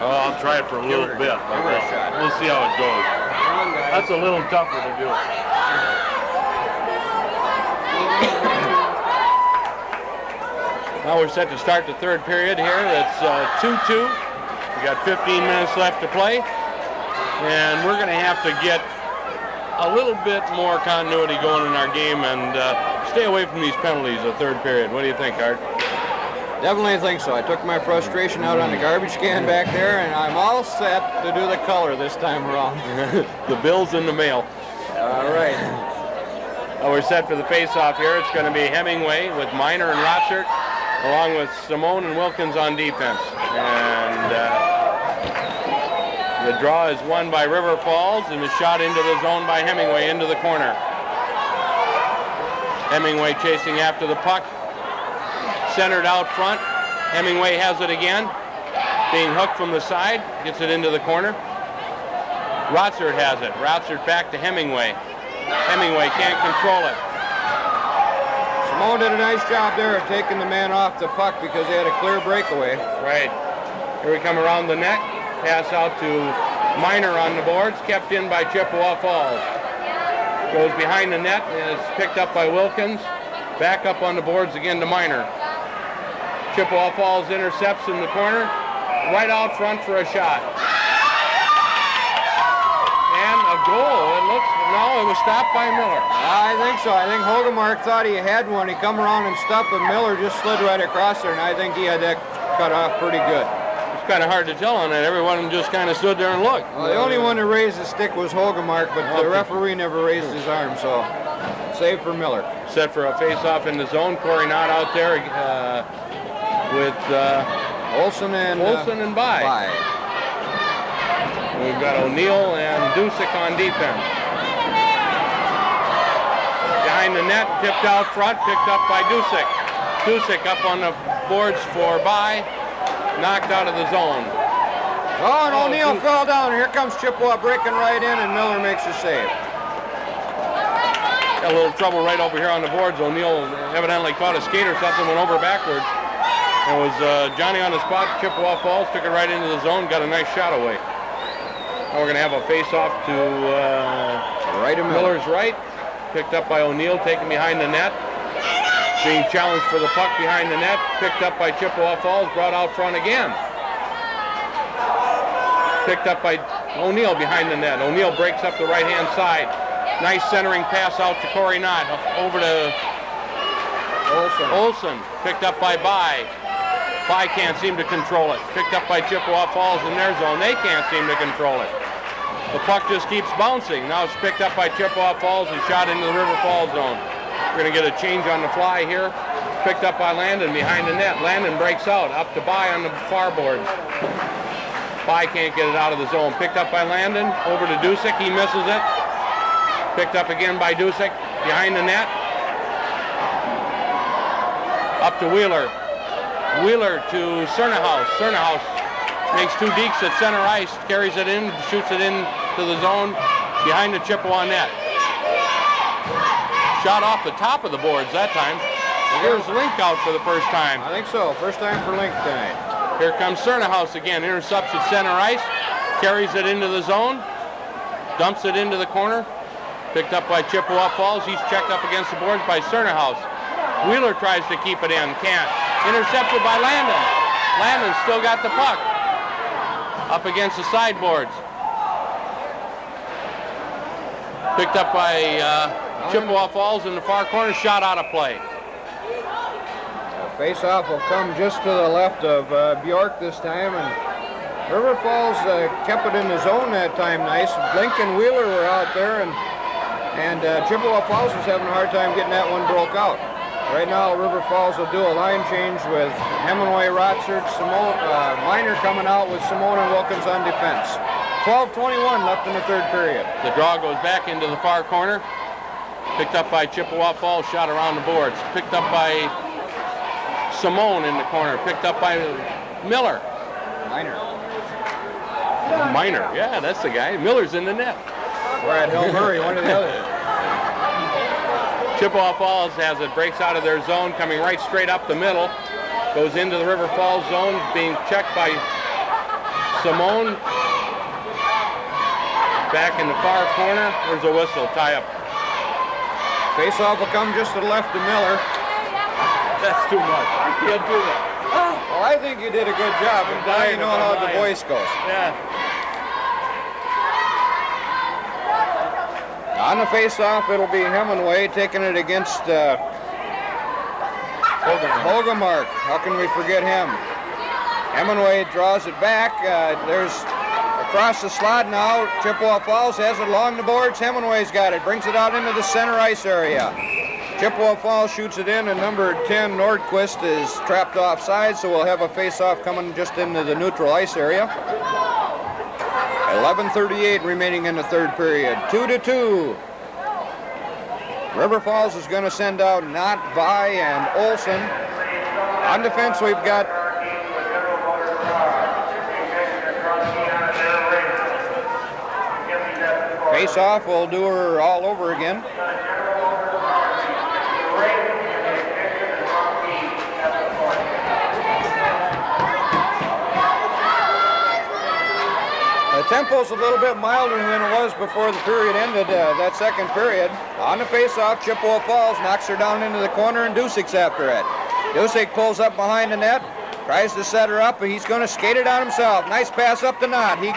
Oh, I'll try it for a little bit. We'll see how it goes. That's a little tougher to do. Now we're set to start the third period here. It's 2-2. We got 15 minutes left to play. And we're going to have to get a little bit more continuity going in our game and stay away from these penalties the third period. What do you think, Art? Definitely think so. I took my frustration out on the garbage can back there, and I'm all set to do the color this time around. The bill's in the mail. All right. We're set for the face-off here. It's going to be Hemingway with Miner and Rotsert, along with Simone and Wilkins on defense. And the draw is won by River Falls, and the shot into the zone by Hemingway into the corner. Hemingway chasing after the puck. Centered out front. Hemingway has it again. Being hooked from the side. Gets it into the corner. Rotsert has it. Rotsert back to Hemingway. Hemingway can't control it. Simone did a nice job there of taking the man off the puck because they had a clear breakaway. Right. Here we come around the net. Pass out to Miner on the boards. Kept in by Chippewa Falls. Goes behind the net and is picked up by Wilkins. Back up on the boards again to Miner. Chippewa Falls intercepts in the corner, right out front for a shot. And a goal. It was stopped by Miller. I think so. I think Hogemark thought he had one. He come around and stopped, but Miller just slid right across there, and I think he had that cut off pretty good. It's kind of hard to tell on that. Everyone just kind of stood there and looked. Well, the only one who raised his stick was Hogemark, but the referee never raised his arm, so save for Miller. Set for a face-off in the zone. Corey Knott out there with Olsen and By. We've got O'Neill and Dusick on defense. Behind the net, tipped out front, picked up by Dusick. Dusick up on the boards for By, knocked out of the zone. Oh, and O'Neill fell down. Here comes Chippewa breaking right in, and Miller makes a save. Got a little trouble right over here on the boards. O'Neill evidently caught a skate or something, went over backward. It was Johnny on the spot. Chippewa Falls took it right into the zone, got a nice shot away. Now we're going to have a face-off to right of Miller's right. Picked up by O'Neill, taken behind the net. Being challenged for the puck behind the net. Picked up by Chippewa Falls, brought out front again. Picked up by O'Neill behind the net. O'Neill breaks up the right-hand side. Nice centering pass out to Corey Knott. Over to Olson. Picked up by Bai. Bai can't seem to control it. Picked up by Chippewa Falls in their zone. They can't seem to control it. The puck just keeps bouncing. Now it's picked up by Chippewa Falls and shot into the River Falls zone. We're going to get a change on the fly here. Picked up by Landon behind the net. Landon breaks out. Up to Bai on the far boards. Bai can't get it out of the zone. Picked up by Landon. Over to Dusick. He misses it. Picked up again by Dusick behind the net. Up to Wheeler. Wheeler to Cernahouse. Cernahouse makes two dekes at center ice. Carries it in. Shoots it in to the zone behind the Chippewa net. Shot off the top of the boards that time. Here's Link out for the first time. I think so. First time for Link tonight. Here comes Cernahouse again. Intercepts at center ice. Carries it into the zone. Dumps it into the corner. Picked up by Chippewa Falls. He's checked up against the boards by Cernahouse. Wheeler tries to keep it in. Can't. Intercepted by Landon. Landon still got the puck. Up against the sideboards. Picked up by Chippewa Falls in the far corner. Shot out of play. Face-off will come just to the left of Bjork this time, and River Falls kept it in the zone that time nice. Blink and Wheeler were out there, and Chippewa Falls was having a hard time getting that one broke out. Right now, River Falls will do a line change with Hemingway, Rotsert, Miner coming out with Simone and Wilkins on defense. 12:21 left in the third period. The draw goes back into the far corner. Picked up by Chippewa Falls, shot around the boards. Picked up by Simone in the corner. Picked up by Miller. Miner, yeah, that's the guy. Miller's in the net. Brad Hill Murray, one of the others. Chippewa Falls has it, breaks out of their zone, coming right straight up the middle. Goes into the River Falls zone, being checked by Simone. Back in the far corner, there's a whistle, tie up. Face-off will come just to the left of Miller. That's too much. I can't do that. Well, I think you did a good job. And now you know how the voice goes. Yeah. On the face-off, it'll be Hemingway taking it against Hogemark. How can we forget him? Hemingway draws it back. There's across the slot now. Chippewa Falls has it along the boards. Hemingway's got it. Brings it out into the center ice area. Chippewa Falls shoots it in, and number 10, Nordquist, is trapped offside, so we'll have a face-off coming just into the neutral ice area. 11:38 remaining in the third period. 2-2. River Falls is going to send out Knott, Bai, and Olson. On defense, we've got face-off. We'll do her all over again. The tempo's a little bit milder than it was before the period ended, that second period. On the face-off, Chippewa Falls knocks her down into the corner, and Dusick's after it. Dusick pulls up behind the net, tries to set her up, but he's going to skate it on himself. Nice pass up to Knott. He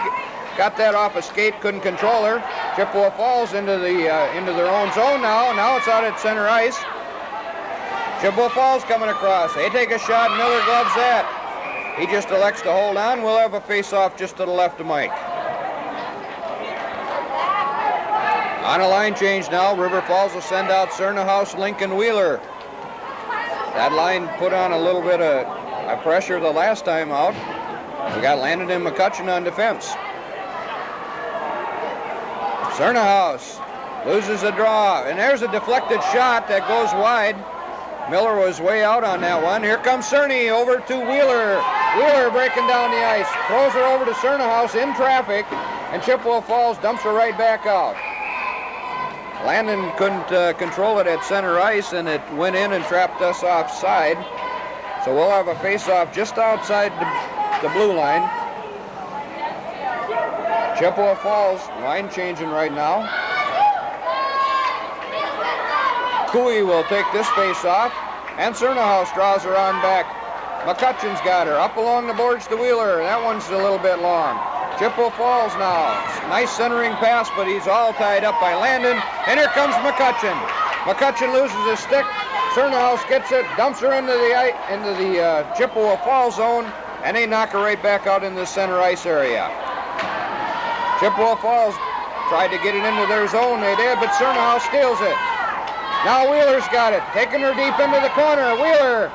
got that off a skate, couldn't control her. Chippewa Falls into their own zone now. Now it's out at center ice. Chippewa Falls coming across. They take a shot. Miller gloves that. He just elects to hold on. We'll have a face-off just to the left of Mike. On a line change now, River Falls will send out Cernahouse, Lincoln, Wheeler. That line put on a little bit of pressure the last time out. We got Landon and McCutcheon on defense. Cernahouse loses a draw, and there's a deflected shot that goes wide. Miller was way out on that one. Here comes Cerny over to Wheeler. Wheeler breaking down the ice, throws her over to Cernahouse in traffic, and Chippewa Falls dumps her right back out. Landon couldn't control it at center ice, and it went in and trapped us offside. So we'll have a face-off just outside the blue line. Chippewa Falls line changing right now. Cooey will take this face-off, and Cernahouse draws her on back. McCutcheon's got her up along the boards to Wheeler. That one's a little bit long. Chippewa Falls now. Nice centering pass, but he's all tied up by Landon. And here comes McCutcheon. McCutcheon loses his stick. Cernahouse gets it, dumps her into the Chippewa Falls zone, and they knock her right back out in the center ice area. Chippewa Falls tried to get it into their zone. They did, but Cernahouse steals it. Now Wheeler's got it, taking her deep into the corner. Wheeler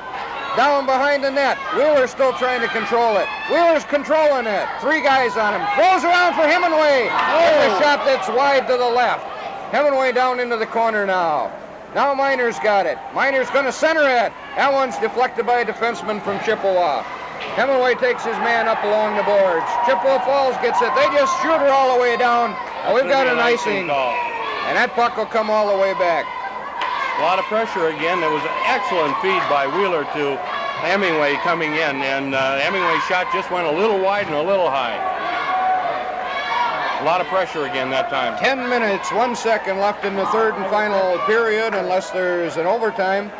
down behind the net. Wheeler's still trying to control it. Wheeler's controlling it. 3 guys on him. Throws around for Hemingway. There's a shot that's wide to the left. Hemingway down into the corner now. Now Miner's got it. Miner's going to center it. That one's deflected by a defenseman from Chippewa. Hemingway takes his man up along the boards. Chippewa Falls gets it. They just shoot her all the way down. We've got an icing. And that puck will come all the way back. A lot of pressure again. There was an excellent feed by Wheeler to Hemingway coming in, and Hemingway's shot just went a little wide and a little high. A lot of pressure again that time. 10 minutes, 1 second left in the third and final period, unless there's an overtime.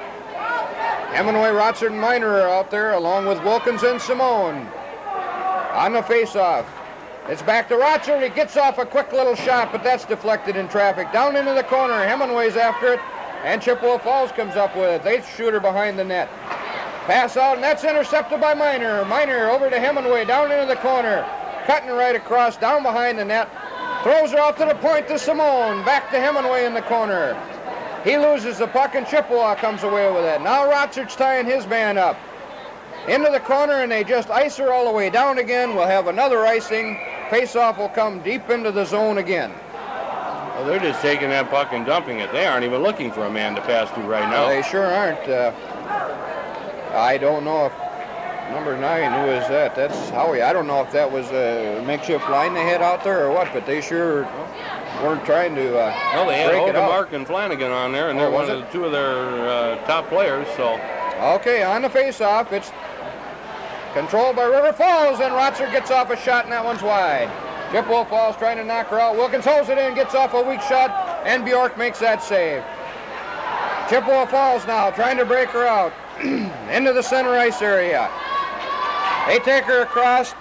Hemingway, Rotsard, and Miner are out there, along with Wilkins and Simone. On the face-off. It's back to Rotsard. He gets off a quick little shot, but that's deflected in traffic. Down into the corner. Hemingway's after it. And Chippewa Falls comes up with it. They shoot her behind the net. Pass out, and that's intercepted by Miner. Miner over to Hemingway, down into the corner. Cutting right across, down behind the net. Throws her out to the point to Simone. Back to Hemingway in the corner. He loses the puck, and Chippewa comes away with it. Now Rotsard's tying his man up. Into the corner, and they just ice her all the way down again. We'll have another icing. Face-off will come deep into the zone again. Well, they're just taking that puck and dumping it. They aren't even looking for a man to pass to right now. They sure aren't. I don't know if number 9, who is that? That's Howie. I don't know if that was a makeshift line they had out there or what, but they sure weren't trying to well, they had Odemark and Flanagan on there, and they're one of the 2 of their top players. So okay, on the face-off, it's controlled by River Falls, and Rotsard gets off a shot, and that one's wide. Chippewa Falls trying to knock her out. Wilkins holds it in, gets off a weak shot, and Bjork makes that save. Chippewa Falls now trying to break her out into the center ice area. They take her across.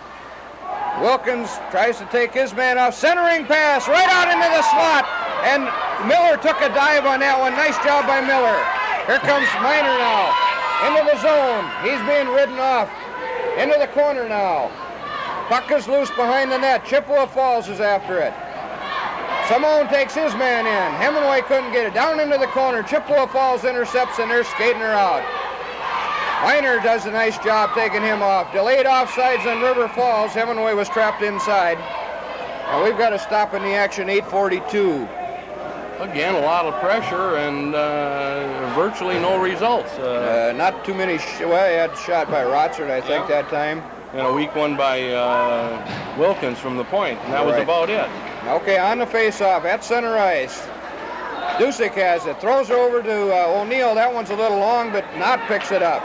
Wilkins tries to take his man off. Centering pass right out into the slot, and Miller took a dive on that one. Nice job by Miller. Here comes Miner now into the zone. He's being ridden off into the corner now. Puck is loose behind the net. Chippewa Falls is after it. Simone takes his man in. Hemingway couldn't get it. Down into the corner. Chippewa Falls intercepts, and they're skating her out. Miner does a nice job taking him off. Delayed offsides on River Falls. Hemingway was trapped inside. Now we've got to stop in the action, 8:42. Again, a lot of pressure and virtually no results. Not too many. Well, he had a shot by Rotsard, I think, that time. And a weak one by Wilkins from the point, and that was about it. Okay, on the face-off at center ice. Dusick has it. Throws her over to O'Neill. That one's a little long, but Knott picks it up.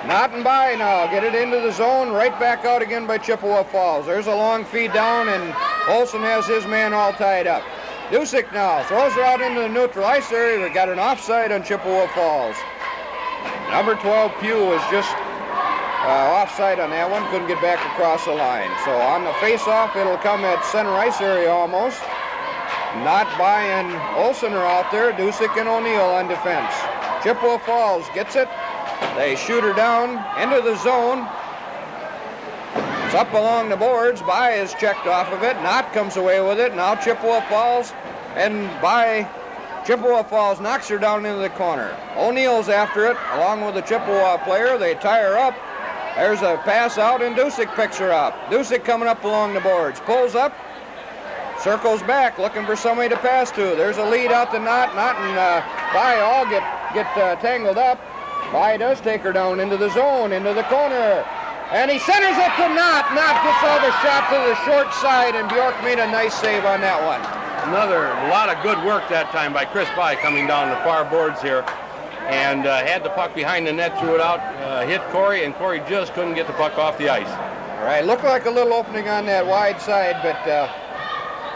Knott and by now. Get it into the zone. Right back out again by Chippewa Falls. There's a long feed down, and Olson has his man all tied up. Dusick now throws her out into the neutral ice area. We got an offside on Chippewa Falls. Number 12, Pugh, is just offside on that one. Couldn't get back across the line. So on the face-off, it'll come at center ice area almost. Not by and Olson are out there. Dusick and O'Neill on defense. Chippewa Falls gets it. They shoot her down into the zone. It's up along the boards. By is checked off of it. Knott comes away with it. Now Chippewa Falls, and by Chippewa Falls knocks her down into the corner. O'Neill's after it, along with the Chippewa player. They tie her up. There's a pass out, and Dusick picks her up. Dusick coming up along the boards. Pulls up, circles back, looking for somebody to pass to. There's a lead out to Knott. Knott and By all get tangled up. By does take her down into the zone, into the corner. And he centers it to Knott. Knott gets all the shot to the short side, and Bjork made a nice save on that one. A lot of good work that time by Chris By coming down the far boards here. And had the puck behind the net, threw it out, hit Corey, and Corey just couldn't get the puck off the ice. All right, looked like a little opening on that wide side, but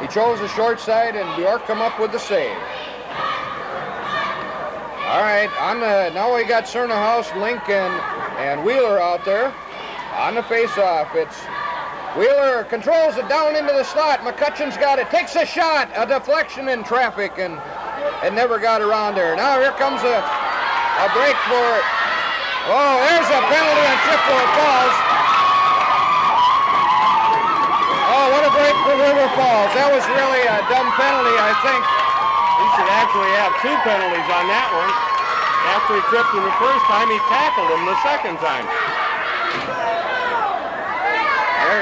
he chose the short side, and Bjork come up with the save. All right, now we got Cernahouse, Lincoln, and Wheeler out there on the face-off. It's Wheeler controls it down into the slot. McCutcheon's got it, takes a shot, a deflection in traffic, and it never got around there. Now here comes a break for it. Oh, there's a penalty on Chippewa Falls. Oh, what a break for River Falls. That was really a dumb penalty, I think. He should actually have 2 penalties on that one. After he tripped him the first time, he tackled him the second time.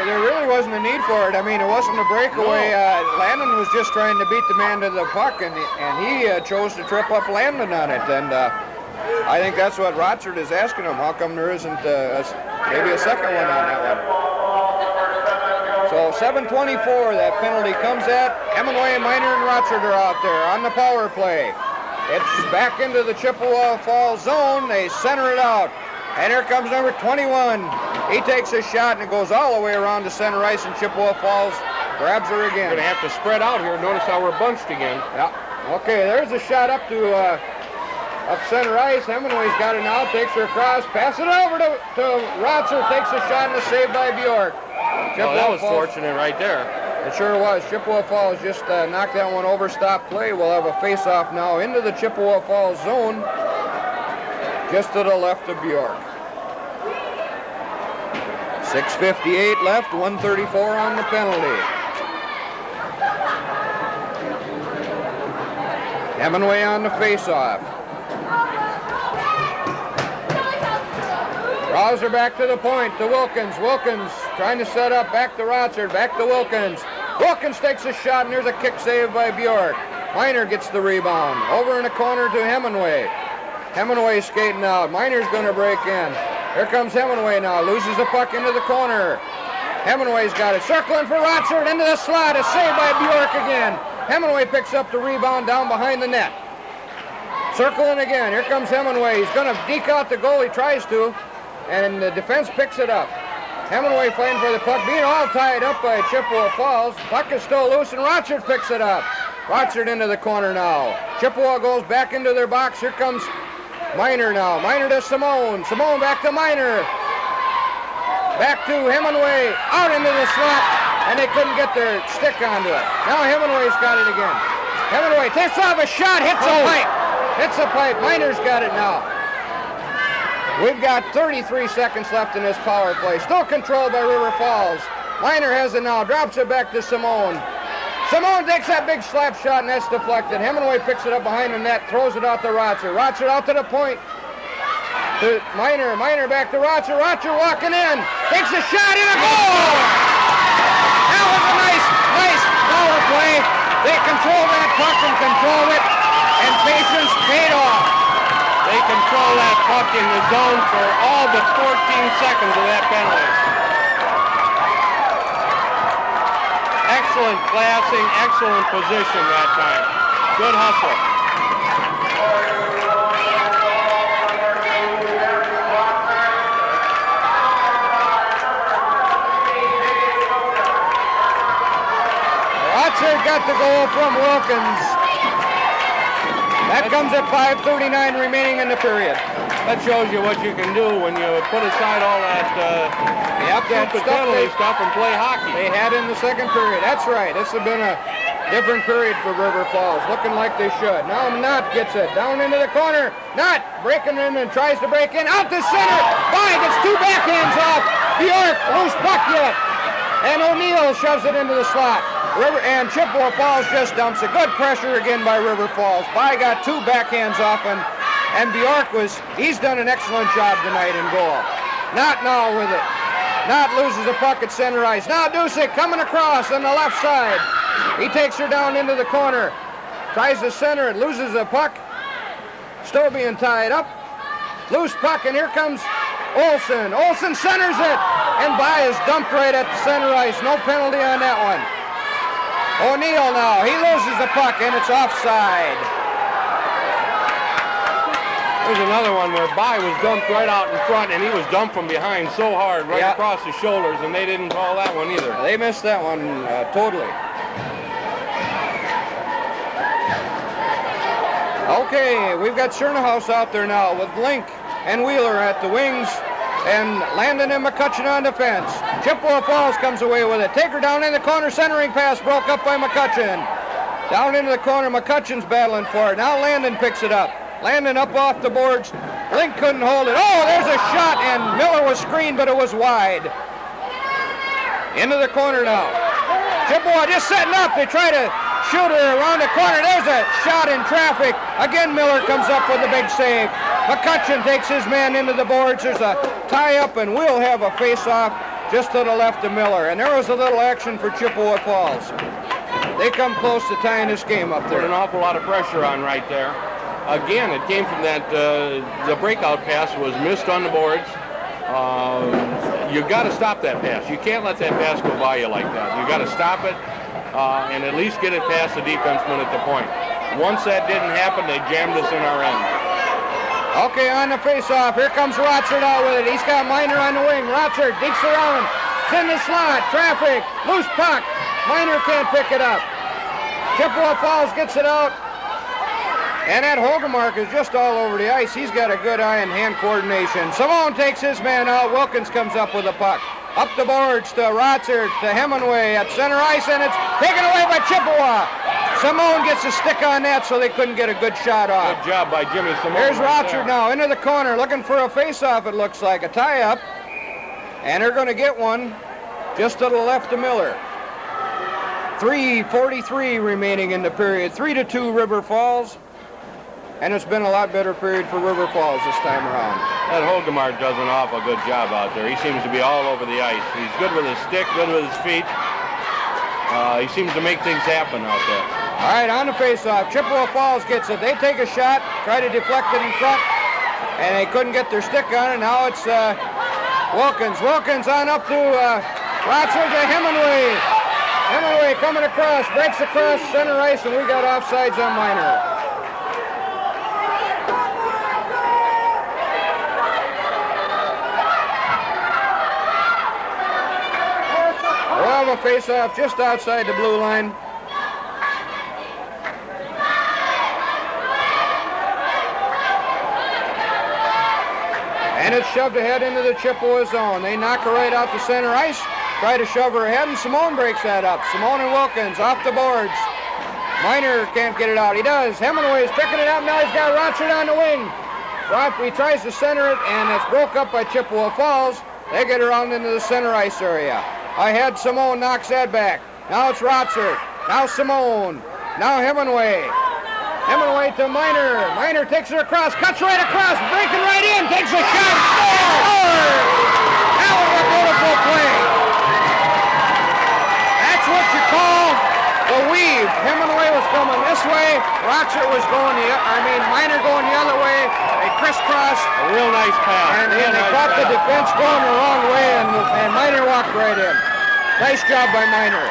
There really wasn't a need for it. I mean, it wasn't a breakaway. No. Landon was just trying to beat the man to the puck, and he chose to trip up Landon on it. And I think that's what Rotsert is asking him. How come there isn't maybe a second one on that one? So 7:24, that penalty comes at. Hemingway, Miner, and Rotsert are out there on the power play. It's back into the Chippewa Falls zone. They center it out. And here comes number 21. He takes a shot, and it goes all the way around to center ice, and Chippewa Falls grabs her again. We're going to have to spread out here. Notice how we're bunched again. Yeah. Okay, there's a shot up to up center ice. Hemingway's got it now, takes her across, passes it over to Rotzer, takes a shot, and a save by Bjork. Well, that was fortunate right there. It sure was. Chippewa Falls just knocked that one over, stop play. We'll have a face-off now into the Chippewa Falls zone, just to the left of Bjork. 6:58 left, 1:34 on the penalty. Hemingway on the face-off. Rouser back to the point to Wilkins. Wilkins trying to set up, back to Rotsert, back to Wilkins. Wilkins takes a shot, and there's a kick save by Bjork. Miner gets the rebound. Over in the corner to Hemingway. Hemingway skating out. Miner's going to break in. Here comes Hemingway now. Loses the puck into the corner. Hemingway's got it. Circling for Rotsert into the slot. A save by Bjork again. Hemingway picks up the rebound down behind the net. Circling again. Here comes Hemingway. He's going to deke out the goal. He tries to. And the defense picks it up. Hemingway fighting for the puck. Being all tied up by Chippewa Falls. Puck is still loose, and Rotsert picks it up. Rotsert into the corner now. Chippewa goes back into their box. Here comes Miner now. Miner to Simone. Simone back to Miner. Back to Hemingway. Out into the slot. And they couldn't get their stick onto it. Now Hemingway's got it again. Hemingway takes off a shot. Hits a pipe. Hits a pipe. Miner's got it now. We've got 33 seconds left in this power play. Still controlled by River Falls. Miner has it now. Drops it back to Simone. Simone takes that big slap shot, and that's deflected. Hemingway picks it up behind the net, throws it out to Rotsert. Rotsert out to the point. To Miner. Miner back to Rotsert. Rotsert walking in. Takes a shot in a goal! That was a nice power play. They control that puck and control it, and patience paid off. They control that puck in the zone for all but 14 seconds of that penalty. Excellent glassing, excellent position that time. Good hustle. Rotsert got the goal from Wilkins. That comes at 5:39 remaining in the period. That shows you what you can do when you put aside all that stupid penalty stuff and play hockey. They had in the second period. That's right. This has been a different period for River Falls, looking like they should. Now Knott gets it down into the corner. Knott breaking in and tries to break in. Out to center. By gets 2 backhands off. Bjork, loose puck yet. And O'Neill shoves it into the slot. And Chippewa Falls just dumps it. Good pressure again by River Falls. By got 2 backhands off, and Bjork he's done an excellent job tonight in goal. Knott now with it. Knott loses the puck at center ice. Now Dusick coming across on the left side. He takes her down into the corner. Tries to center it, loses the puck. Still being tied up. Loose puck, and here comes Olsen. Olsen centers it, and By is dumped right at the center ice. No penalty on that one. O'Neill now. He loses the puck, and it's offside. There's another one where By was dumped right out in front, and he was dumped from behind so hard, right across the shoulders, and they didn't call that one either. They missed that one totally. Okay, we've got Chernahouse out there now with Link and Wheeler at the wings, and Landon and McCutcheon on defense. Chippewa Falls comes away with it. Take her down in the corner, centering pass broke up by McCutcheon. Down into the corner, McCutcheon's battling for it. Now Landon picks it up. Landon up off the boards. Link couldn't hold it. Oh, there's a shot, and Miller was screened, but it was wide. Into the corner now. Chippewa just setting up. They try to shoot her around the corner. There's a shot in traffic. Again, Miller comes up with a big save. McCutcheon takes his man into the boards. There's a tie-up, and we'll have a face-off just to the left of Miller. And there was a little action for Chippewa Falls. They come close to tying this game up there. Put an awful lot of pressure on right there. Again, it came from that the breakout pass was missed on the boards. You've got to stop that pass. You can't let that pass go by you like that. You've got to stop it and at least get it past the defenseman at the point. Once that didn't happen, they jammed us in our end. Okay, on the face-off, here comes Rotsard out with it. He's got Miner on the wing. Rotsard digs around. It's in the slot. Traffic. Loose puck. Miner can't pick it up. Chippewa Falls gets it out. And that Hogemark is just all over the ice. He's got a good eye and hand coordination. Simone takes his man out. Wilkins comes up with the puck. Up the boards to Rotsard, to Hemingway at center ice, and it's taken away by Chippewa. Simone gets a stick on that, so they couldn't get a good shot off. Good job by Jimmy Simone. Here's right Rotsard there. now into the corner, looking for a face-off, it looks like. A tie-up. And they're going to get one just to the left of Miller. 3:43 remaining in the period. 3-2 River Falls. And it's been a lot better period for River Falls this time around. That Hogemark does an awful good job out there. He seems to be all over the ice. He's good with his stick, good with his feet. He seems to make things happen out there. All right, on the face-off, Chippewa Falls gets it. They take a shot, try to deflect it in front, and they couldn't get their stick on it. Now it's Wilkins. Wilkins on up to Rotsard to Hemingway. Hemingway coming across, breaks across center ice, and we got offsides on Miner. We'll have a face-off just outside the blue line. And it's shoved ahead into the Chippewa zone. They knock her right out to center ice, try to shove her ahead, and Simone breaks that up. Simone and Wilkins off the boards. Miner can't get it out. He does. Hemingway's picking it up. Now he's got Rotsard on the wing. He tries to center it, and it's broke up by Chippewa Falls. They get around into the center ice area. Ahead, Simone knocks that back. Now it's Rotsard. Now Simone. Now Hemingway. Hemingway to Miner. Miner takes her across, cuts right across, breaking right in, takes a shot, scores! That was a beautiful play. That's what you call the weave. Hemingway was coming this way, Rotsard was going Miner going the other way. They crisscrossed. A real nice pass. And they caught the defense going the wrong way, and Miner walked right in. Nice job by Miner.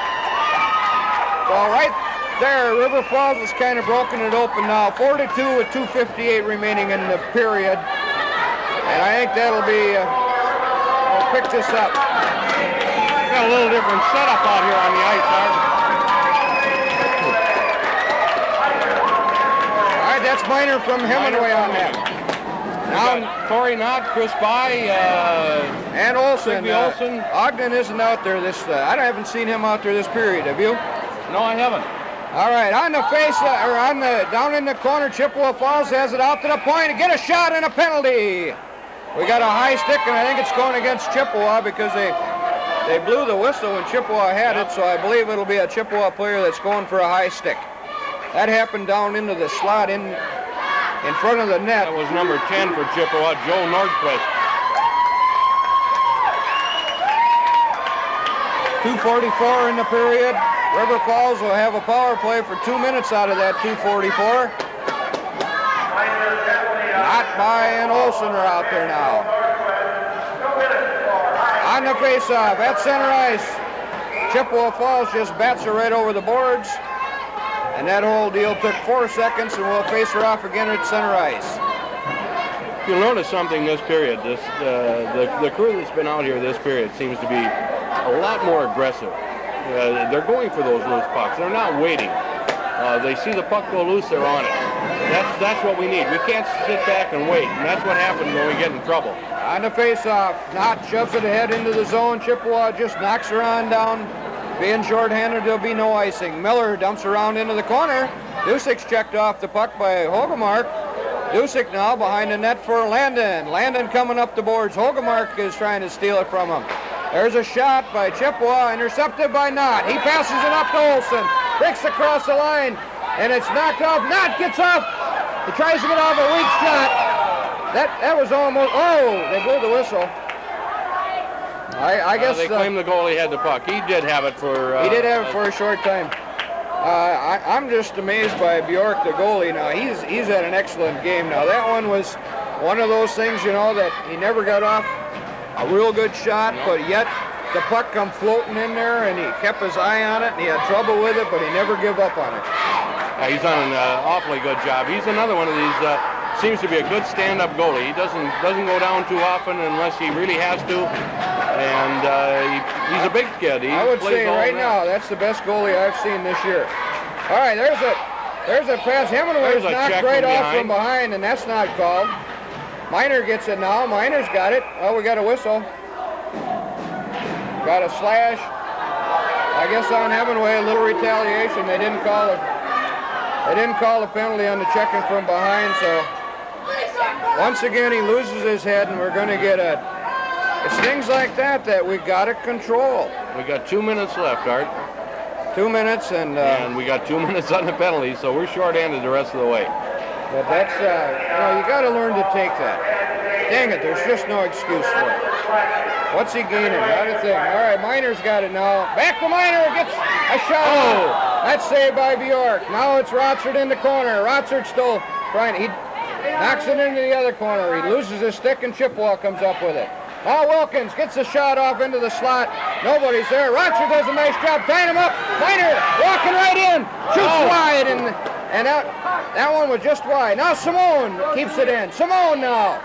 So right there, River Falls has kind of broken it open now. 4-2 with 2:58 remaining in the period. And I think that'll be, we'll pick this up. Got a little different setup out here on the ice, Art. All right, that's Miner from Hemingway on that. Now Corey Knott, Chris By, and Olson. Olson. Ogden isn't out there this. I haven't seen him out there this period. Have you? No, I haven't. All right, on the face down in the corner, Chippewa Falls has it out to the point to get a shot and a penalty. We got a high stick, and I think it's going against Chippewa because they blew the whistle when Chippewa had it. So I believe it'll be a Chippewa player that's going for a high stick. That happened down into the slot in front of the net. That was number 10 for Chippewa, Joe Nordquist. 2:44 in the period. River Falls will have a power play for 2 minutes out of that 2:44. Not By and Olson are out there now. On the face-off at center ice. Chippewa Falls just bats her right over the boards. And that whole deal took 4 seconds, and we'll face her off again at center ice. You'll notice something this period. The crew that's been out here this period seems to be a lot more aggressive. They're going for those loose pucks. They're not waiting. They see the puck go loose, they're on it. That's what we need. We can't sit back and wait, and that's what happens when we get in trouble. On the face-off, Knott shoves it ahead into the zone. Chippewa just knocks her on down. Being short-handed, there'll be no icing. Miller dumps around into the corner. Dusik's checked off the puck by Hogemark. Dusik now behind the net for Landon. Landon coming up the boards. Hogemark is trying to steal it from him. There's a shot by Chippewa, intercepted by Knott. He passes it up to Olsen. Breaks across the line, and it's knocked off. Knott gets off. He tries to get off a weak shot. That was almost, they blew the whistle. I guess they claim the goalie had the puck. He did have it for. He did have it for a short time. I'm just amazed by Bjork, the goalie. Now he's had an excellent game. Now that one was one of those things, that he never got off a real good shot, but yet the puck come floating in there, and he kept his eye on it, and he had trouble with it, but he never gave up on it. He's done an awfully good job. He's another one of these. Seems to be a good stand-up goalie. He doesn't go down too often unless he really has to, and he's a big kid. I would say right now that's the best goalie I've seen this year. All right, there's a pass. Hemingway's knocked right off from behind, and that's not called. Miner gets it now. Miner's got it. Oh, we got a whistle. Got a slash. I guess on Hemingway, a little retaliation. They didn't call it. They didn't call the penalty on the checking from behind, so once again he loses his head, and we're going to get it's things like that we got to control. We got 2 minutes left, Art. 2 minutes, and we got 2 minutes on the penalty, so we're short-handed the rest of the way. But that's, you got to learn to take that. Dang it, there's just no excuse for it. What's he gaining? Not a thing. All right, Miner's got it now. Back to Miner, gets a shot. Oh, that's saved by Bjork. Now it's Rotsert in the corner. Rotsert's still trying. He knocks it into the other corner. He loses his stick, and Chippewa comes up with it. Now Wilkins gets the shot off into the slot. Nobody's there. Rotsert does a nice job tying him up. Miner walking right in. Shoots wide, and that one was just wide. Now Simone keeps it in. Simone now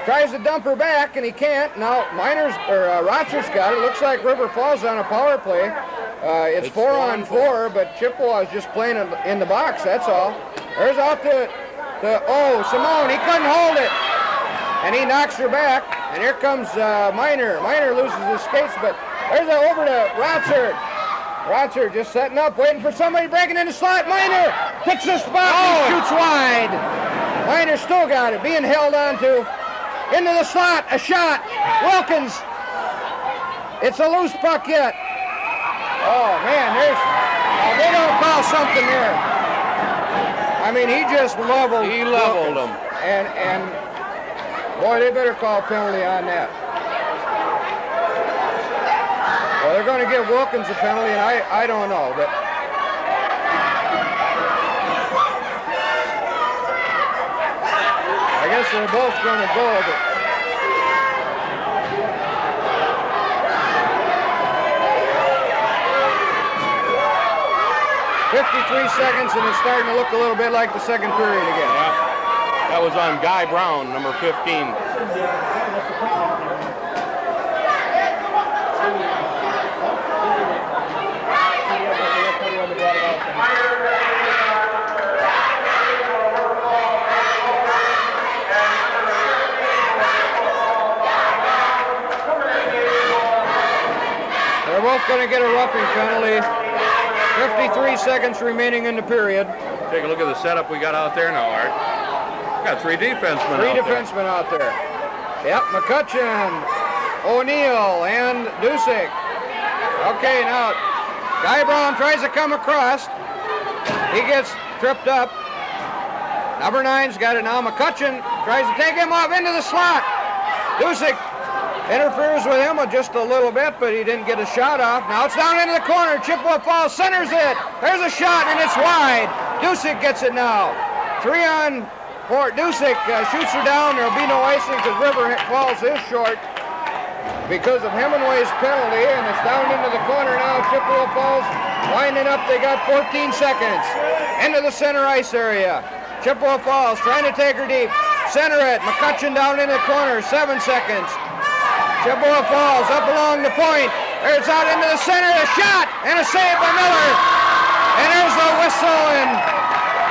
tries to dump her back, and he can't. Now Rotsert's got it. Looks like River Falls on a power play. It's 4-on-4, but Chippewa is just playing in the box, that's all. There's out Simone, he couldn't hold it. And he knocks her back, and here comes Miner. Miner loses his skates, but there's over to Rotsert. Rotsert just setting up, waiting for somebody breaking in the slot. Miner picks the spot, and shoots wide. Miner still got it, being held on to. Into the slot, a shot. Wilkins. It's a loose puck yet. Oh, man, they don't call something there. I mean, he just leveled. He leveled him. And boy, they better call a penalty on that. Well, they're going to give Wilkins a penalty, and I don't know, but I guess they're both going to go, but 53 seconds, and it's starting to look a little bit like the second period again. Yeah. That was on Guy Brown, number 15. They're both going to get a roughing penalty. 53 seconds remaining in the period. Take a look at the setup we got out there now, Art. We got three defensemen out there. Yep, McCutcheon, O'Neill, and Dusick. Okay, now Guy Brown tries to come across. He gets tripped up. Number 9's got it now. McCutcheon tries to take him off into the slot. Dusick interferes with him just a little bit, but he didn't get a shot off. Now it's down into the corner. Chippewa Falls centers it. There's a shot, and it's wide. Dusick gets it now. 3-on-4. Dusick shoots her down. There'll be no icing because River Falls is short. because of Hemingway's penalty, and it's down into the corner now. Chippewa Falls winding up. They got 14 seconds. Into the center ice area. Chippewa Falls trying to take her deep. Center it. McCutcheon down in the corner. 7 seconds. Chippewa Falls up along the point. There's out into the center. A shot and a save by Miller. And there's the whistle, and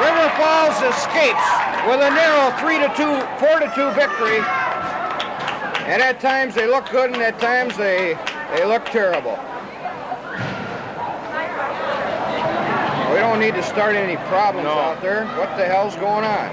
River Falls escapes with a narrow 4-2 victory. And at times they look good, and at times they look terrible. We don't need to start any problems out there. What the hell's going on?